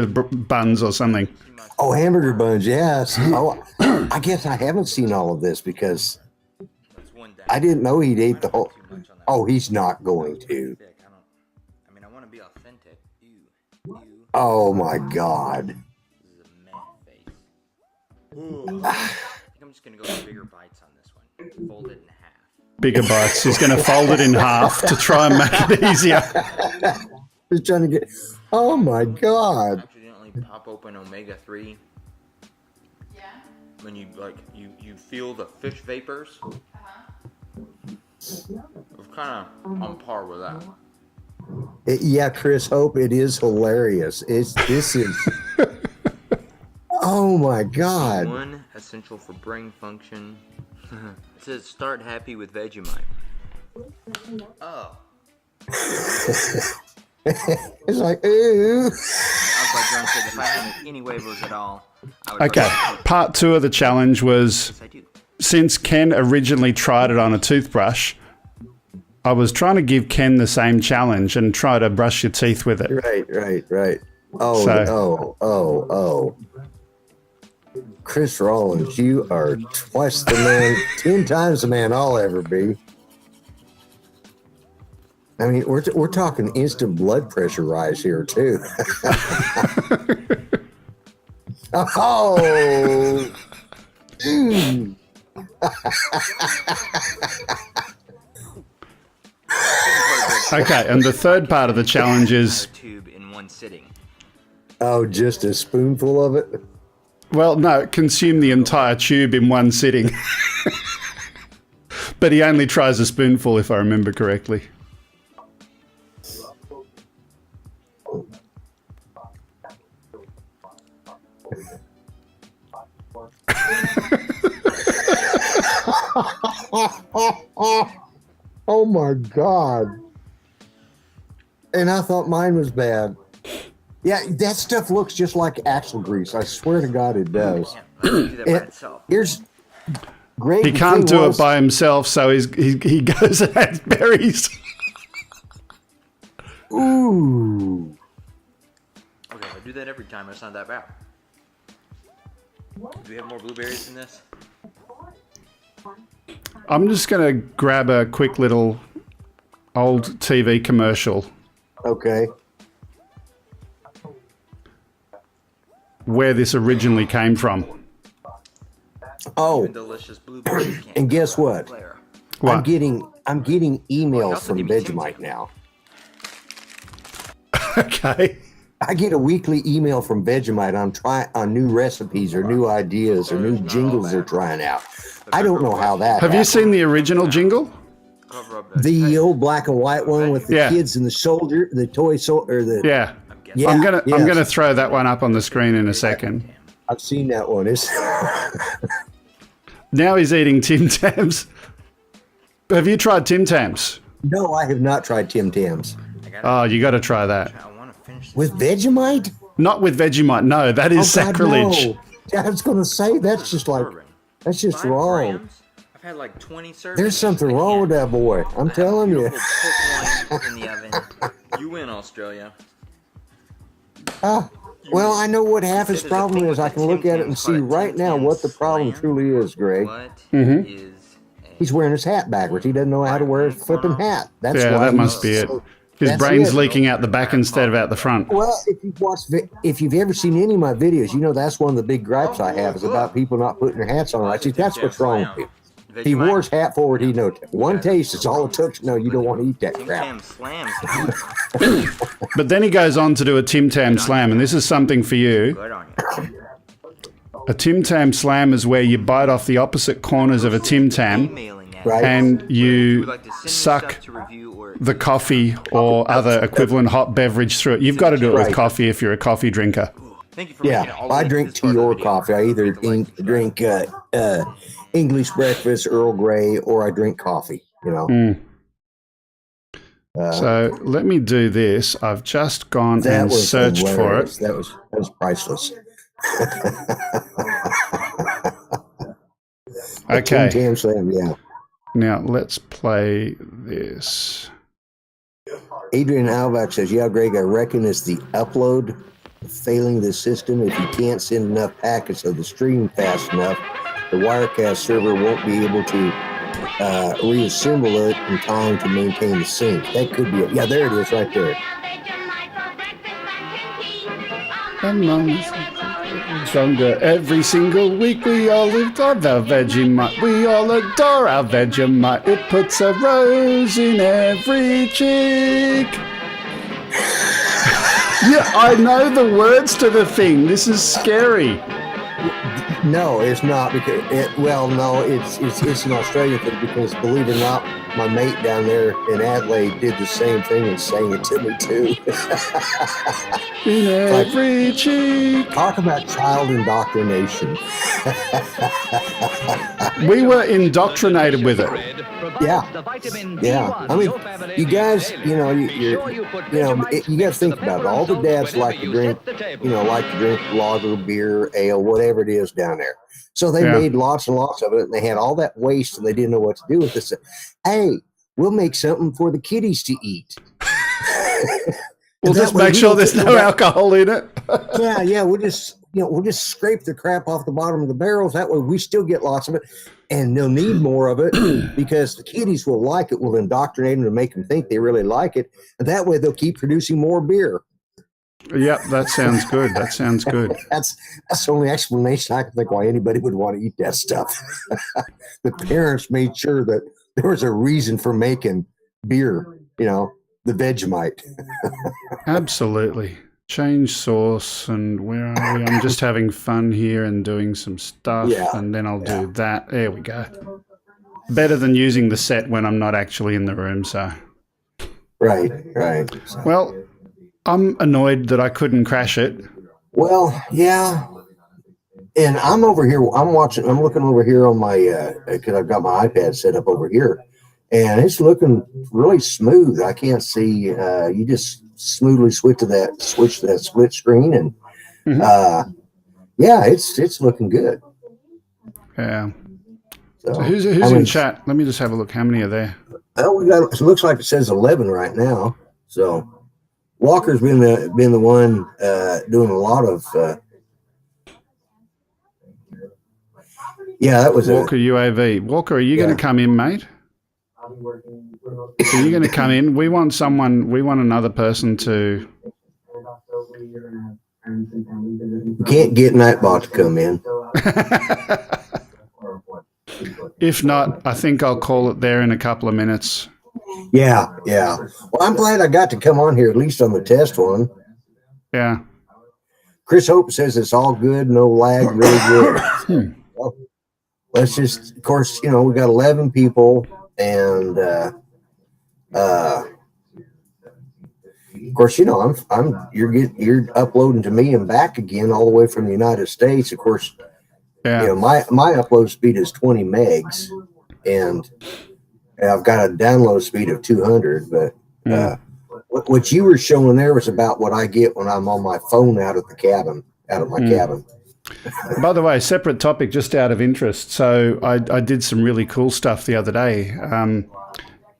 [SPEAKER 1] buns or something.
[SPEAKER 7] Oh, hamburger buns, yes. Oh, I guess I haven't seen all of this because I didn't know he'd ate the whole. Oh, he's not going to.
[SPEAKER 10] I mean, I want to be authentic. Ew.
[SPEAKER 7] Oh my God.
[SPEAKER 10] This is a meh face. I think I'm just gonna go with bigger bites on this one. Fold it in half.
[SPEAKER 1] Bigger bites. He's going to fold it in half to try and make it easier.
[SPEAKER 7] Just trying to get. Oh my God.
[SPEAKER 10] Accidentally pop open omega-3.
[SPEAKER 3] Yeah.
[SPEAKER 10] When you you feel the fish vapors. It's kind of on par with that.
[SPEAKER 7] Yeah, Chris Hope, it is hilarious. This is. Oh my God.
[SPEAKER 10] One essential for brain function. It says start happy with Vegemite. Oh.
[SPEAKER 7] It's like, ooh.
[SPEAKER 10] I was like John said, if I had any waivers at all, I would.
[SPEAKER 1] Okay, part 2 of the challenge was,
[SPEAKER 10] Yes, I do.
[SPEAKER 1] since Ken originally tried it on a toothbrush, I was trying to give Ken the same challenge and try to brush your teeth with it.
[SPEAKER 7] Right. Oh. Chris Rollins, you are twice the man, 10 times the man I'll ever be. I mean, we're talking instant blood pressure rise here too. Oh. Mm.
[SPEAKER 1] Okay, and the third part of the challenge is,
[SPEAKER 10] Tube in one sitting.
[SPEAKER 7] Oh, just a spoonful of it?
[SPEAKER 1] well, no, consume the entire tube in one sitting. But he only tries a spoonful, if I remember correctly.
[SPEAKER 7] Oh my God. And I thought mine was bad. Yeah, that stuff looks just like axle grease. I swear to God it does.
[SPEAKER 10] Do that by itself.
[SPEAKER 7] Here's Greg.
[SPEAKER 1] He
[SPEAKER 7] the
[SPEAKER 1] can't
[SPEAKER 7] thing
[SPEAKER 1] do
[SPEAKER 7] was-
[SPEAKER 1] it by himself, so he goes and has berries.
[SPEAKER 7] Ooh.
[SPEAKER 10] Okay, if I do that every time, it's not that bad. Do we have more blueberries in this?
[SPEAKER 1] I'm just going to grab a quick little old TV commercial
[SPEAKER 7] Okay.
[SPEAKER 1] where this originally came from.
[SPEAKER 7] Oh,
[SPEAKER 10] Delicious blueberry candy.
[SPEAKER 7] and guess what?
[SPEAKER 10] Flair.
[SPEAKER 1] What?
[SPEAKER 7] I'm getting emails
[SPEAKER 10] also
[SPEAKER 7] from
[SPEAKER 10] give me Tim
[SPEAKER 7] Vegemite
[SPEAKER 10] Tam.
[SPEAKER 7] now.
[SPEAKER 1] Okay.
[SPEAKER 7] I get a weekly email from Vegemite on new recipes or new ideas or new jingles they're trying out. I don't know how that
[SPEAKER 1] Have you
[SPEAKER 7] happened.
[SPEAKER 1] seen the original jingle?
[SPEAKER 10] Cover up
[SPEAKER 7] The old black and white one with the
[SPEAKER 1] Yeah.
[SPEAKER 7] kids and the soldier, the toy soldier, or the
[SPEAKER 1] Yeah.
[SPEAKER 7] yeah,
[SPEAKER 1] I'm gonna
[SPEAKER 7] yes.
[SPEAKER 1] throw that one up on the screen in a second.
[SPEAKER 7] I've seen that one. It's
[SPEAKER 1] Now he's eating Tim Tams. Have you tried Tim Tams?
[SPEAKER 7] no, I have not tried Tim Tams
[SPEAKER 1] Oh, you got to try that.
[SPEAKER 10] I want to finish this.
[SPEAKER 7] with Vegemite.
[SPEAKER 1] Not with Vegemite. No, that is
[SPEAKER 7] Oh, God,
[SPEAKER 1] sacrilege.
[SPEAKER 7] no. I was going to say that's just like that's just
[SPEAKER 10] 5
[SPEAKER 7] wrong.
[SPEAKER 10] grams? I've had like 20 servings.
[SPEAKER 7] There's something
[SPEAKER 10] I
[SPEAKER 7] wrong with
[SPEAKER 10] can't.
[SPEAKER 7] that boy. I'm telling you.
[SPEAKER 10] Beautiful pork loin in the oven. You win, Australia.
[SPEAKER 7] Well, I know what half his
[SPEAKER 10] There's a
[SPEAKER 7] problem
[SPEAKER 10] thing
[SPEAKER 7] is.
[SPEAKER 10] with
[SPEAKER 7] I
[SPEAKER 10] the
[SPEAKER 7] can look
[SPEAKER 10] Tim
[SPEAKER 7] at it
[SPEAKER 10] Tams
[SPEAKER 7] and see
[SPEAKER 10] called a
[SPEAKER 7] right
[SPEAKER 10] Tim
[SPEAKER 7] now
[SPEAKER 10] Tam
[SPEAKER 7] what the problem
[SPEAKER 10] slam.
[SPEAKER 7] truly is, Greg.
[SPEAKER 10] What
[SPEAKER 1] Mhm.
[SPEAKER 10] is
[SPEAKER 7] He's wearing his hat backwards. He doesn't know how to wear his flipping hat. That's
[SPEAKER 1] Yeah,
[SPEAKER 7] why
[SPEAKER 1] that must
[SPEAKER 7] he's
[SPEAKER 1] be it.
[SPEAKER 7] so-
[SPEAKER 1] His
[SPEAKER 7] that's
[SPEAKER 1] brain's
[SPEAKER 7] it.
[SPEAKER 1] leaking out the back instead of out the front.
[SPEAKER 7] Well, if you've ever seen any of my videos, you know that's one of the big gripes I have is about people not putting their hats on right. See, that's what's wrong with him. He wore his hat forward. He know one taste is all it took to know you don't want to eat that
[SPEAKER 10] Tim
[SPEAKER 7] crap.
[SPEAKER 10] Tam slams.
[SPEAKER 1] But then he goes on to do a Tim Tam Slam, and this is something for you.
[SPEAKER 10] Good on you.
[SPEAKER 1] A Tim Tam Slam is where you bite off the opposite corners of a Tim Tam
[SPEAKER 10] Emailing at
[SPEAKER 7] Right.
[SPEAKER 1] and
[SPEAKER 10] Would
[SPEAKER 1] you
[SPEAKER 10] like to send me
[SPEAKER 1] suck
[SPEAKER 10] stuff to review or
[SPEAKER 1] the coffee or other equivalent hot beverage through it. You've got to do it with
[SPEAKER 7] Right.
[SPEAKER 1] coffee if you're a coffee drinker.
[SPEAKER 10] Thank you for making it
[SPEAKER 7] Yeah,
[SPEAKER 10] all the way
[SPEAKER 7] I
[SPEAKER 10] to
[SPEAKER 7] drink
[SPEAKER 10] this part
[SPEAKER 7] tea
[SPEAKER 10] of the
[SPEAKER 7] or
[SPEAKER 10] video.
[SPEAKER 7] coffee. I either
[SPEAKER 10] Hit the like
[SPEAKER 7] drink English breakfast, Earl Grey, or I drink coffee. You know.
[SPEAKER 1] So let me do this. I've just gone
[SPEAKER 7] That
[SPEAKER 1] and
[SPEAKER 7] was
[SPEAKER 1] searched for
[SPEAKER 7] hilarious.
[SPEAKER 1] it.
[SPEAKER 7] That was priceless.
[SPEAKER 1] Okay.
[SPEAKER 7] Tim Tam Slam, yeah.
[SPEAKER 1] Now let's play this.
[SPEAKER 7] Adrian Alvac says, yeah, Greg, I reckon it's the upload failing the system. If you can't send enough packets of the stream fast enough, the wirecast server won't be able to reassemble it in time to maintain the sync. That could be it. Yeah, there it is right there.
[SPEAKER 1] Stronger every single week. We all live on our Vegemite. We all adore our Vegemite. It puts a rose in every cheek. Yeah, I know the words to the thing. This is scary.
[SPEAKER 7] No, it's not because it's an Australian thing because believe it or not, my mate down there in Adelaide did the same thing and sang it to me too.
[SPEAKER 1] In every cheek.
[SPEAKER 7] Talk about child indoctrination.
[SPEAKER 1] We were indoctrinated with it.
[SPEAKER 7] Yeah. I mean, you guys, you got to think about it. All the dads like to drink lager, beer, ale, whatever it is down there. So they made lots and lots of it, and they had all that waste, and they didn't know what to do with it. So, hey, we'll make something for the kiddies to eat.
[SPEAKER 1] We'll just make sure there's no alcohol in it.
[SPEAKER 7] Yeah. We'll just scrape the crap off the bottom of the barrels. That way we still get lots of it, and they'll need more of it because the kiddies will like it. We'll indoctrinate them to make them think they really like it, and that way they'll keep producing more beer.
[SPEAKER 1] Yep, that sounds good. That's
[SPEAKER 7] the only explanation I can think why anybody would want to eat that stuff. The parents made sure that there was a reason for making beer, the Vegemite.
[SPEAKER 1] Absolutely. Change source, and where are we? I'm just having fun here and doing some stuff, and then I'll do that. There we go. Better than using the set when I'm not actually in the room, so.
[SPEAKER 7] Right.
[SPEAKER 1] Well, I'm annoyed that I couldn't crash it.
[SPEAKER 7] Well, yeah. And I'm over here, I'm looking over here on my, because I've got my iPad set up over here, and it's looking really smooth. I can't see, you just smoothly switch to that split screen, and it's looking good.
[SPEAKER 1] Yeah. So who's in chat? Let me just have a look. How many are there?
[SPEAKER 7] Well, it looks like it says 11 right now. So Walker's been the one doing a lot of. That was
[SPEAKER 1] Walker UAV. Walker, are you going to come in, mate? Are you going to come in? We want another person to.
[SPEAKER 7] You can't get Nightbot to come in.
[SPEAKER 1] If not, I think I'll call it there in a couple of minutes.
[SPEAKER 7] Yeah. Well, I'm glad I got to come on here, at least on the test one.
[SPEAKER 1] Yeah.
[SPEAKER 7] Chris Hope says it's all good, no lag, really good. Well, let's just, of course, we got 11 people, and of course, you're uploading to me and back again all the way from the United States. Of course, my upload speed is 20 megs, and I've got a download speed of 200. But what you were showing there was about what I get when I'm on my phone out of my cabin.
[SPEAKER 1] By the way, separate topic, just out of interest. So I did some really cool stuff the other day,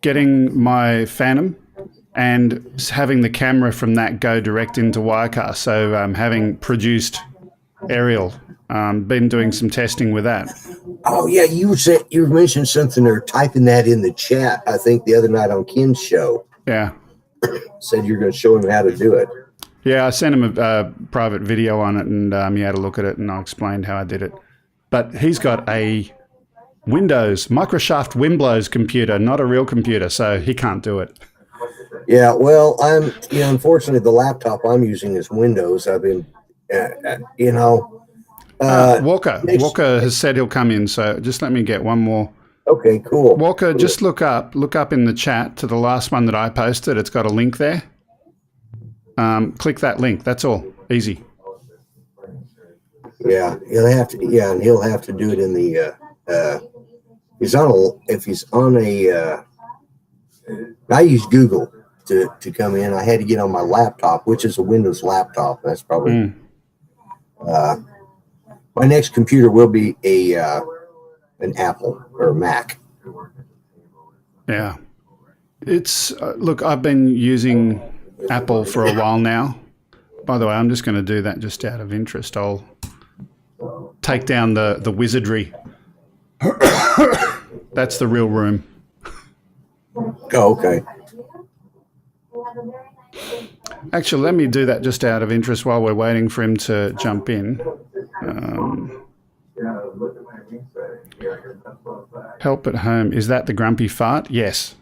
[SPEAKER 1] getting my Phantom and having the camera from that go direct into Wirecast. So having produced aerial, been doing some testing with that.
[SPEAKER 7] Oh yeah, you mentioned something or typing that in the chat, I think the other night on Ken's show.
[SPEAKER 1] Yeah.
[SPEAKER 7] Said you're going to show him how to do it.
[SPEAKER 1] Yeah, I sent him a private video on it, and he had a look at it, and I explained how I did it. But he's got a Microsoft Windows computer, not a real computer, so he can't do it.
[SPEAKER 7] Yeah, well, unfortunately, the laptop I'm using is Windows. I've been,
[SPEAKER 1] Walker has said he'll come in, so just let me get one more.
[SPEAKER 7] Okay, cool.
[SPEAKER 1] Walker, just look up in the chat to the last one that I posted. It's got a link there. Click that link. That's all. Easy.
[SPEAKER 7] Yeah, he'll have to. Yeah, and he'll have to do it in the. If he's on a. I use Google to come in. I had to get on my laptop, which is a Windows laptop. That's probably. My next computer will be an Apple or a Mac.
[SPEAKER 1] Yeah, it's look. I've been using Apple for a while now. By the way, I'm just going to do that just out of interest. I'll take down the wizardry. That's the real room.
[SPEAKER 7] Oh, okay.
[SPEAKER 1] Actually, let me do that just out of interest while we're waiting for him to jump in. Help at home. Is that the grumpy fart? Yes.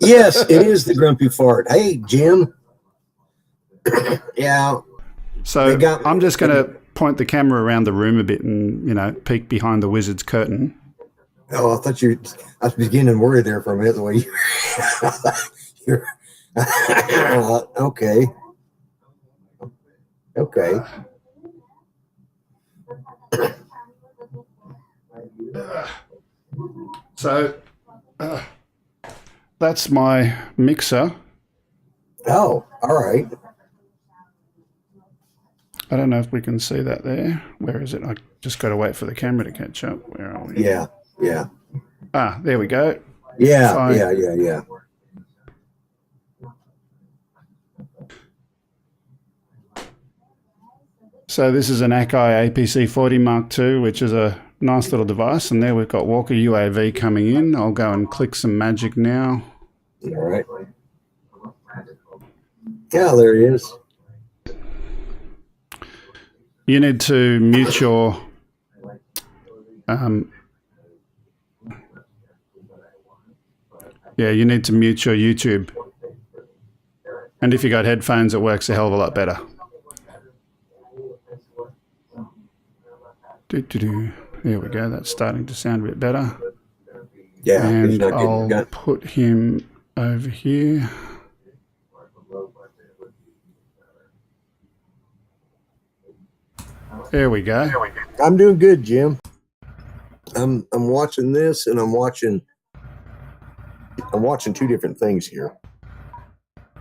[SPEAKER 7] Yes, it is the grumpy fart. Hey, Jim. Yeah.
[SPEAKER 1] So I'm just going to point the camera around the room a bit and, peek behind the wizard's curtain.
[SPEAKER 7] Oh, I thought I was beginning to worry there for a minute the way you're okay. Okay.
[SPEAKER 1] So that's my mixer.
[SPEAKER 7] Oh, all right.
[SPEAKER 1] I don't know if we can see that there. Where is it? I just got to wait for the camera to catch up. Where are we?
[SPEAKER 7] Yeah.
[SPEAKER 1] Ah, there we go.
[SPEAKER 7] Yeah,
[SPEAKER 1] Fine.
[SPEAKER 7] yeah.
[SPEAKER 1] So this is an Akai APC-40 Mark II, which is a nice little device. And there we've got Walker UAV coming in. I'll go and click some magic now.
[SPEAKER 7] All right. Yeah, there he is.
[SPEAKER 1] You need to mute your you need to mute your YouTube. And if you got headphones, it works a hell of a lot better. There we go. That's starting to sound a bit better.
[SPEAKER 7] Yeah.
[SPEAKER 1] And I'll put him over here. There we go.
[SPEAKER 7] I'm doing good, Jim. I'm watching this, and I'm watching two different things here.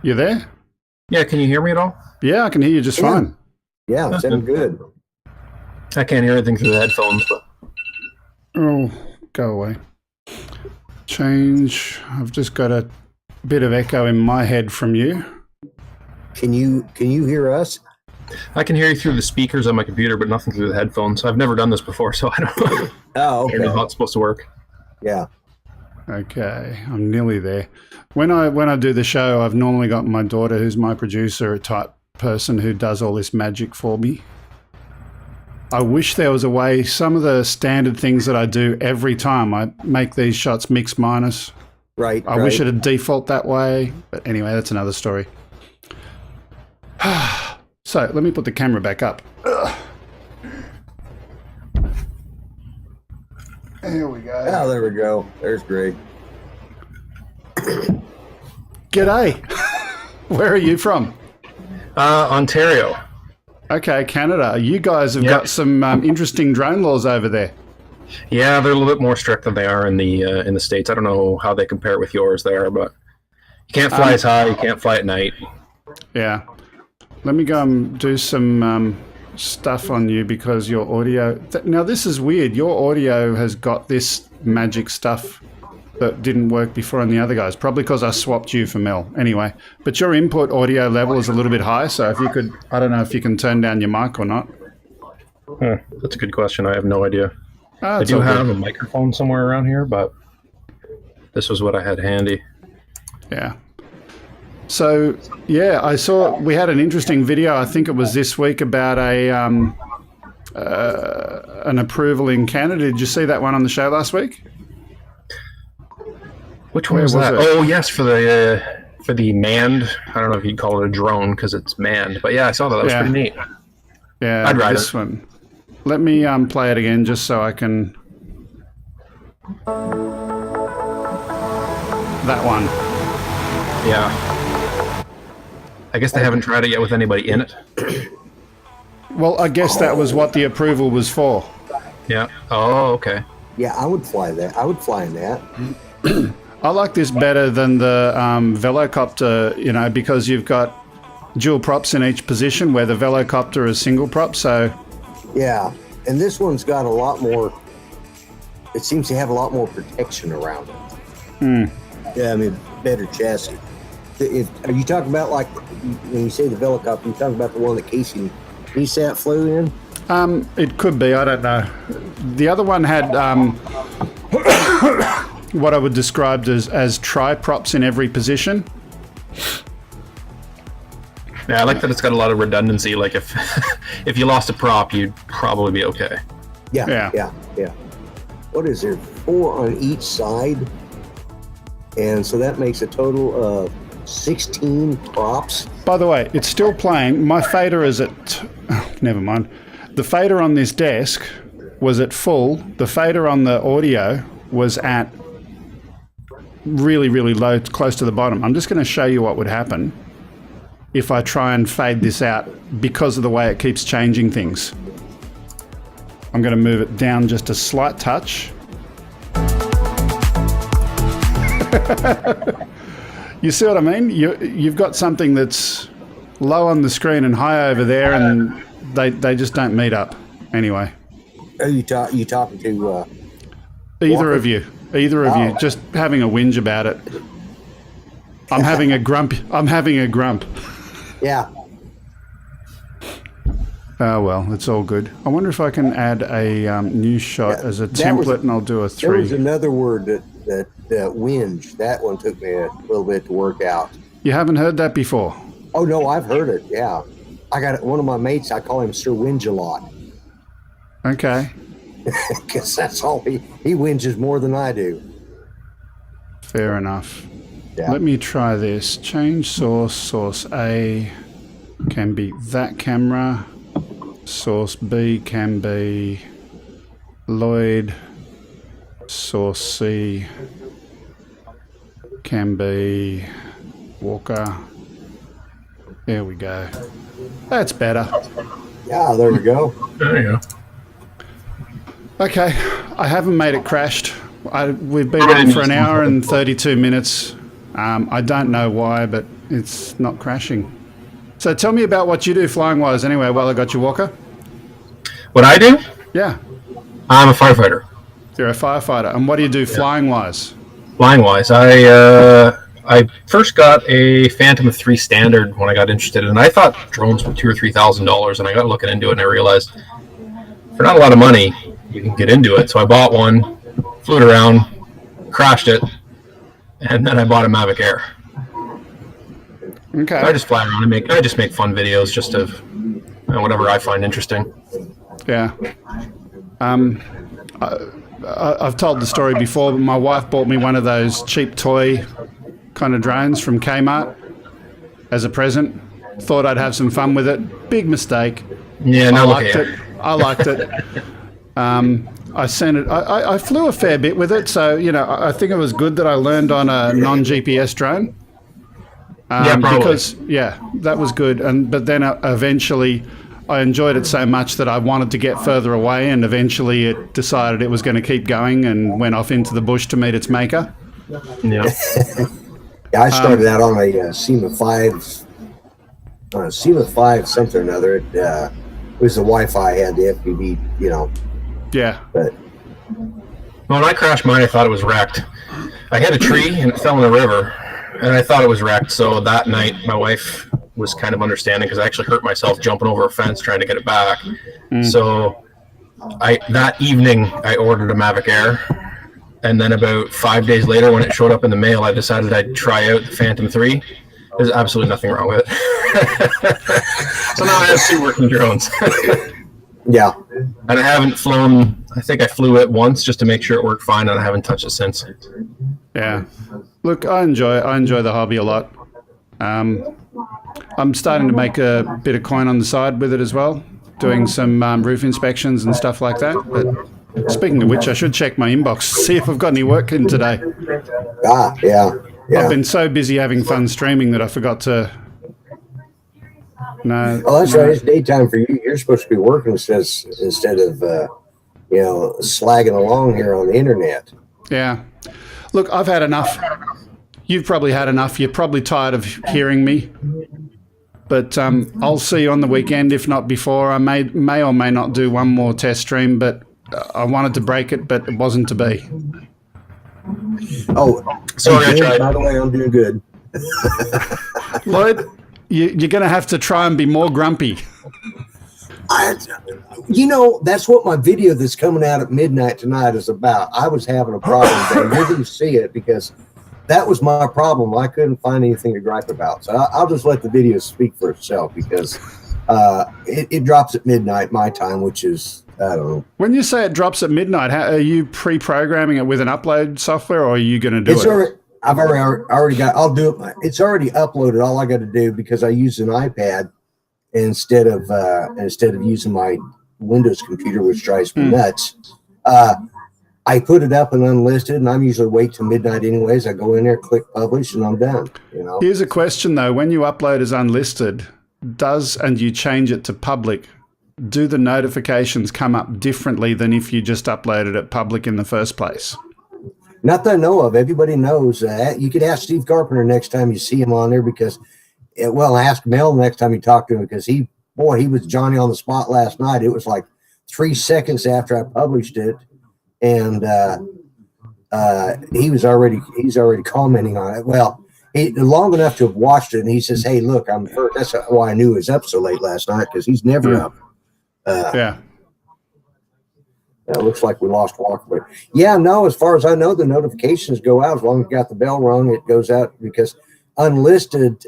[SPEAKER 1] You there?
[SPEAKER 11] Yeah, can you hear me at all?
[SPEAKER 1] Yeah, I can hear you just fine.
[SPEAKER 7] Yeah, it's sounding good.
[SPEAKER 11] I can't hear anything through the headphones, but
[SPEAKER 1] Oh, go away. Change. I've just got a bit of echo in my head from you.
[SPEAKER 7] Can you hear us?
[SPEAKER 11] I can hear you through the speakers on my computer, but nothing through the headphones. I've never done this before, so I don't know.
[SPEAKER 7] Oh, okay.
[SPEAKER 11] I don't know how it's supposed to work.
[SPEAKER 7] Yeah.
[SPEAKER 1] Okay, I'm nearly there. When I do the show, I've normally got my daughter, who's my producer, a type person who does all this magic for me. I wish there was a way. Some of the standard things that I do every time I make these shots mix minus.
[SPEAKER 7] Right.
[SPEAKER 1] I wish it would default that way, but anyway, that's another story. So let me put the camera back up. There we go.
[SPEAKER 7] Oh, there we go. There's great.
[SPEAKER 1] G'day. Where are you from?
[SPEAKER 11] Ontario.
[SPEAKER 1] Okay, Canada. You guys have got some interesting drone laws over there.
[SPEAKER 11] Yeah, they're a little bit more strict than they are in the States. I don't know how they compare with yours there, but you can't fly as high. You can't fly at night.
[SPEAKER 1] Yeah. Let me go and do some stuff on you because your audio... Now, this is weird. Your audio has got this magic stuff that didn't work before on the other guys, probably because I swapped you for Mel. Anyway, but your input audio level is a little bit high, so if you could... I don't know if you can turn down your mic or not.
[SPEAKER 11] That's a good question. I have no idea. I
[SPEAKER 1] It's
[SPEAKER 11] do
[SPEAKER 1] all
[SPEAKER 11] have
[SPEAKER 1] good.
[SPEAKER 11] a microphone somewhere around here, but this was what I had handy.
[SPEAKER 1] Yeah. So, yeah, I saw we had an interesting video, I think it was this week, about an approval in Canada. Did you see that one on the show last week?
[SPEAKER 11] Which one was that? Oh, yes, for the manned. I don't know if you'd call it a drone because it's manned, but yeah, I saw that. That was pretty neat.
[SPEAKER 1] Yeah,
[SPEAKER 11] I'd ride
[SPEAKER 1] this one. Let me play it again just so I can. That one.
[SPEAKER 11] Yeah. I guess they haven't tried it yet with anybody in it.
[SPEAKER 1] Well, I guess that was what the approval was for.
[SPEAKER 11] Yeah. Oh, okay.
[SPEAKER 7] Yeah, I would fly that. I would fly in that.
[SPEAKER 1] I like this better than the Velocopter, because you've got dual props in each position where the Velocopter is single prop, so...
[SPEAKER 7] Yeah, and this one's got a lot more... It seems to have a lot more protection around it. Yeah, I mean, better chassis. Are you talking about, like, when you say the Velocopter, you talking about the one that Casey Neistat flew in?
[SPEAKER 1] It could be, I don't know. The other one had what I would describe as tri-props in every position.
[SPEAKER 11] Yeah, I like that it's got a lot of redundancy. Like if if you lost a prop, you'd probably be okay.
[SPEAKER 7] Yeah. What is there? 4 on each side, and so that makes a total of 16 props.
[SPEAKER 1] By the way, it's still playing. My fader is at... never mind. The fader on this desk was at full. The fader on the audio was at really, really low, close to the bottom. I'm just going to show you what would happen if I try and fade this out because of the way it keeps changing things. I'm going to move it down just a slight touch. You see what I mean? You've got something that's low on the screen and high over there, and they just don't meet up. Anyway.
[SPEAKER 7] Are you talking to
[SPEAKER 1] either
[SPEAKER 7] Walker?
[SPEAKER 1] of you? Either of you, just having a whinge about it. I'm having a grump.
[SPEAKER 7] Yeah.
[SPEAKER 1] Oh well, it's all good. I wonder if I can add a new shot as a template, and I'll do a 3.
[SPEAKER 7] There was another word that whinge. That one took me a little bit to work out.
[SPEAKER 1] You haven't heard that before?
[SPEAKER 7] Oh no, I've heard it. Yeah, I got it. One of my mates. I call him Sir Whinge a lot.
[SPEAKER 1] Okay.
[SPEAKER 7] Because that's all he whinges more than I do.
[SPEAKER 1] Fair enough.
[SPEAKER 7] Yeah.
[SPEAKER 1] Let me try this. Change source. Source A can be that camera. Source B can be Lloyd. Source C can be Walker. There we go. That's better.
[SPEAKER 7] Yeah, there we go.
[SPEAKER 11] There you go.
[SPEAKER 1] Okay, I haven't made it crashed. We've been on for an hour and 32 minutes. I don't know why, but it's not crashing. So tell me about what you do flying-wise anyway, while I got you, Walker.
[SPEAKER 11] What I do?
[SPEAKER 1] Yeah.
[SPEAKER 11] I'm a firefighter.
[SPEAKER 1] You're a firefighter. And what do you do flying-wise?
[SPEAKER 11] Flying-wise, I first got a Phantom 3 Standard when I got interested, and I thought drones were $2,000 or $3,000, and I got looking into it, and I realized for not a lot of money, you can get into it. So I bought one, flew it around, crashed it, and then I bought a Mavic Air.
[SPEAKER 1] Okay.
[SPEAKER 11] So I just fly around and I just make fun videos, just of whatever I find interesting.
[SPEAKER 1] Yeah. I've told the story before, but my wife bought me one of those cheap toy kind of drones from Kmart as a present. Thought I'd have some fun with it. Big mistake.
[SPEAKER 11] Yeah, no,
[SPEAKER 1] I liked it. I sent it. I flew a fair bit with it, so I think it was good that I learned on a non-GPS drone.
[SPEAKER 11] Yeah, probably.
[SPEAKER 1] Because that was good. But then eventually, I enjoyed it so much that I wanted to get further away, and eventually it decided it was going to keep going and went off into the bush to meet its maker.
[SPEAKER 11] Yeah.
[SPEAKER 7] Yeah, I started out on a SEMA 5, something or another. It was the Wi-Fi, had the FPV,
[SPEAKER 1] Yeah.
[SPEAKER 7] But
[SPEAKER 11] when I crashed mine, I thought it was wrecked. I hit a tree and it fell in the river, and I thought it was wrecked. So that night, my wife was kind of understanding because I actually hurt myself jumping over a fence trying to get it back. So that evening, I ordered a Mavic Air. And then about 5 days later, when it showed up in the mail, I decided I'd try out the Phantom 3. There's absolutely nothing wrong with it. So now I have 2 working drones.
[SPEAKER 7] Yeah.
[SPEAKER 11] And I haven't flown, I think I flew it once just to make sure it worked fine, and I haven't touched it since.
[SPEAKER 1] Yeah. Look, I enjoy the hobby a lot. I'm starting to make a bit of coin on the side with it as well, doing some roof inspections and stuff like that. But speaking of which, I should check my inbox, see if I've got any work in today.
[SPEAKER 7] Yeah.
[SPEAKER 1] I've been so busy having fun streaming that I forgot to... No.
[SPEAKER 7] Oh, that's right. It's daytime for you. You're supposed to be working instead of slagging along here on the internet.
[SPEAKER 1] Yeah. Look, I've had enough. You've probably had enough. You're probably tired of hearing me. But I'll see you on the weekend, if not before. I may or may not do one more test stream, but I wanted to break it, but it wasn't to be.
[SPEAKER 7] Oh,
[SPEAKER 11] sorry, I tried.
[SPEAKER 7] By the way, I'm doing good.
[SPEAKER 1] Lloyd, you're going to have to try and be more grumpy.
[SPEAKER 7] That's what my video that's coming out at midnight tonight is about. I was having a problem there. You're going to see it because that was my problem. I couldn't find anything to gripe about. So I'll just let the video speak for itself because it drops at midnight my time, which is, I don't know.
[SPEAKER 1] When you say it drops at midnight, are you pre-programming it with an upload software, or are you going to do it?
[SPEAKER 7] I've already got. I'll do it. It's already uploaded. All I got to do, because I use an iPad instead of using my Windows computer, which drives me nuts. I put it up and unlisted, and I'm usually wait till midnight anyways. I go in there, click publish, and I'm done.
[SPEAKER 1] Here's a question though: when you upload as unlisted, and you change it to public, do the notifications come up differently than if you just uploaded it public in the first place?
[SPEAKER 7] Not that I know of. Everybody knows that. You could ask Steve Carpenter next time you see him on there because, ask Mel next time you talk to him because he was Johnny on the spot last night. It was like 3 seconds after I published it, and he's already commenting on it. Well, long enough to have watched it, and he says, "Hey, look, I'm first." That's why I knew he was up so late last night because he's never up. It looks like we lost Walker. But no, as far as I know, the notifications go out as long as you got the bell rung. It goes out because unlisted.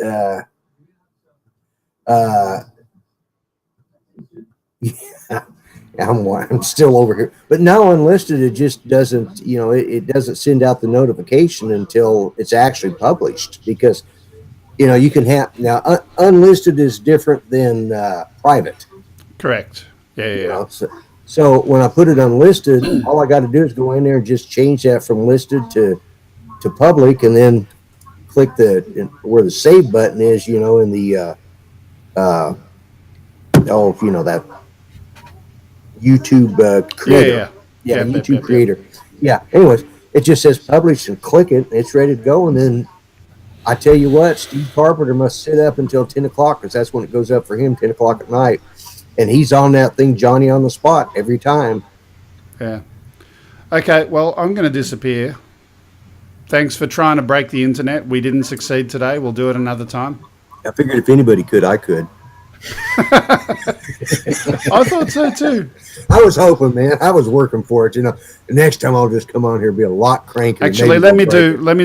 [SPEAKER 7] I'm still over here, but now unlisted, it just doesn't. It doesn't send out the notification until it's actually published because you can have now unlisted is different than private.
[SPEAKER 1] Correct. Yeah.
[SPEAKER 7] So when I put it unlisted, all I got to do is go in there and just change that from listed to public, and then click where the save button is. In the that YouTube creator. YouTube creator. Anyways, it just says publish and click it. And it's ready to go, and then I tell you what, Steve Carpenter must sit up until 10 o'clock because that's when it goes up for him, 10 o'clock at night. And he's on that thing, Johnny on the spot, every time.
[SPEAKER 1] Yeah. Okay, well, I'm going to disappear. Thanks for trying to break the internet. We didn't succeed today. We'll do it another time.
[SPEAKER 7] I figured if anybody could, I could.
[SPEAKER 1] I thought so too.
[SPEAKER 7] I was hoping, man. I was working for it. The next time I'll just come on here and be a lot crankier.
[SPEAKER 1] Actually, let me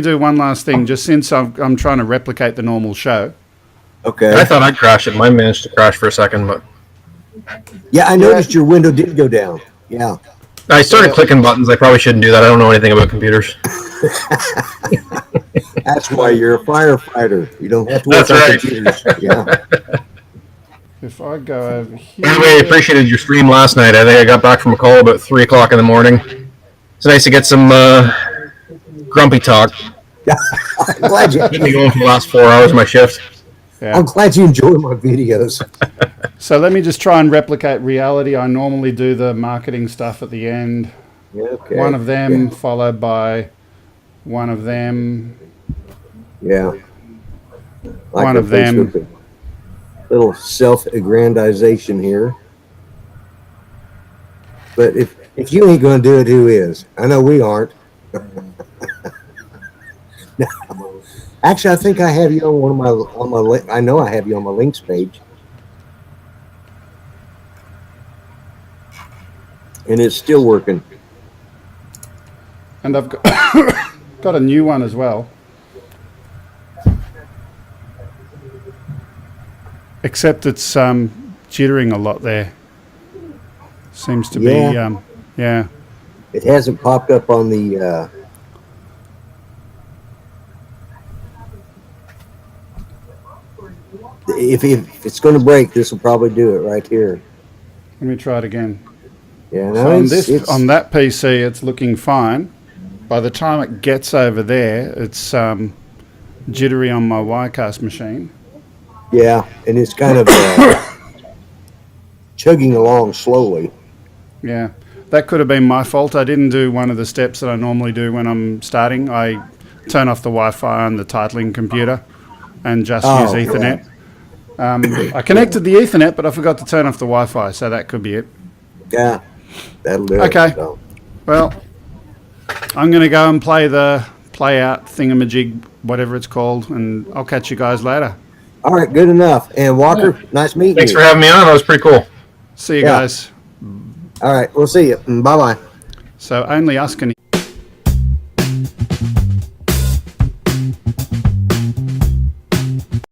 [SPEAKER 1] do one last thing. Just since I'm trying to replicate the normal show.
[SPEAKER 7] Okay.
[SPEAKER 11] I thought I'd crash it. Mine managed to crash for a second, but.
[SPEAKER 7] Yeah, I noticed your window did go down. Yeah.
[SPEAKER 11] I started clicking buttons. I probably shouldn't do that. I don't know anything about computers.
[SPEAKER 7] That's why you're a firefighter. You don't have to work on computers. Yeah.
[SPEAKER 1] If I go over here.
[SPEAKER 11] Anyway, I appreciated your stream last night. I think I got back from a call about 3 o'clock in the morning. It's nice to get some grumpy talk.
[SPEAKER 7] I'm glad you.
[SPEAKER 11] Keep me going for the last 4 hours of my shift.
[SPEAKER 7] Yeah. I'm glad you enjoy my videos.
[SPEAKER 1] So let me just try and replicate reality. I normally do the marketing stuff at the end.
[SPEAKER 7] Okay.
[SPEAKER 1] One of them followed by one of them.
[SPEAKER 7] Yeah.
[SPEAKER 1] One of them.
[SPEAKER 7] Little self-aggrandization here. But if you ain't going to do it, who is? I know we aren't. No. Actually, I think I have you on I know I have you on my links page. And it's still working.
[SPEAKER 1] And I've got a new one as well. Except it's jittering a lot there. Seems to be, yeah.
[SPEAKER 7] It hasn't popped up on the... If it's going to break, this will probably do it right here.
[SPEAKER 1] Let me try it again.
[SPEAKER 7] Yeah,
[SPEAKER 1] no, so on that PC, it's looking fine. By the time it gets over there, it's jittery on my wirecast machine.
[SPEAKER 7] Yeah, and it's kind of chugging along slowly.
[SPEAKER 1] Yeah, that could have been my fault. I didn't do one of the steps that I normally do when I'm starting. I turn off the Wi-Fi on the titling computer and just use Ethernet.
[SPEAKER 7] Yeah.
[SPEAKER 1] I connected the Ethernet, but I forgot to turn off the Wi-Fi, so that could be it.
[SPEAKER 7] Yeah, that'll do it.
[SPEAKER 1] Okay.
[SPEAKER 7] So.
[SPEAKER 1] Well, I'm going to go and play out thingamajig, whatever it's called, and I'll catch you guys later.
[SPEAKER 7] All right, good enough. And Walker, nice meeting you.
[SPEAKER 11] Thanks for having me on. That was pretty cool.
[SPEAKER 1] See you
[SPEAKER 7] Yeah.
[SPEAKER 1] guys.
[SPEAKER 7] All right, we'll see you. Bye bye.
[SPEAKER 1] So only us can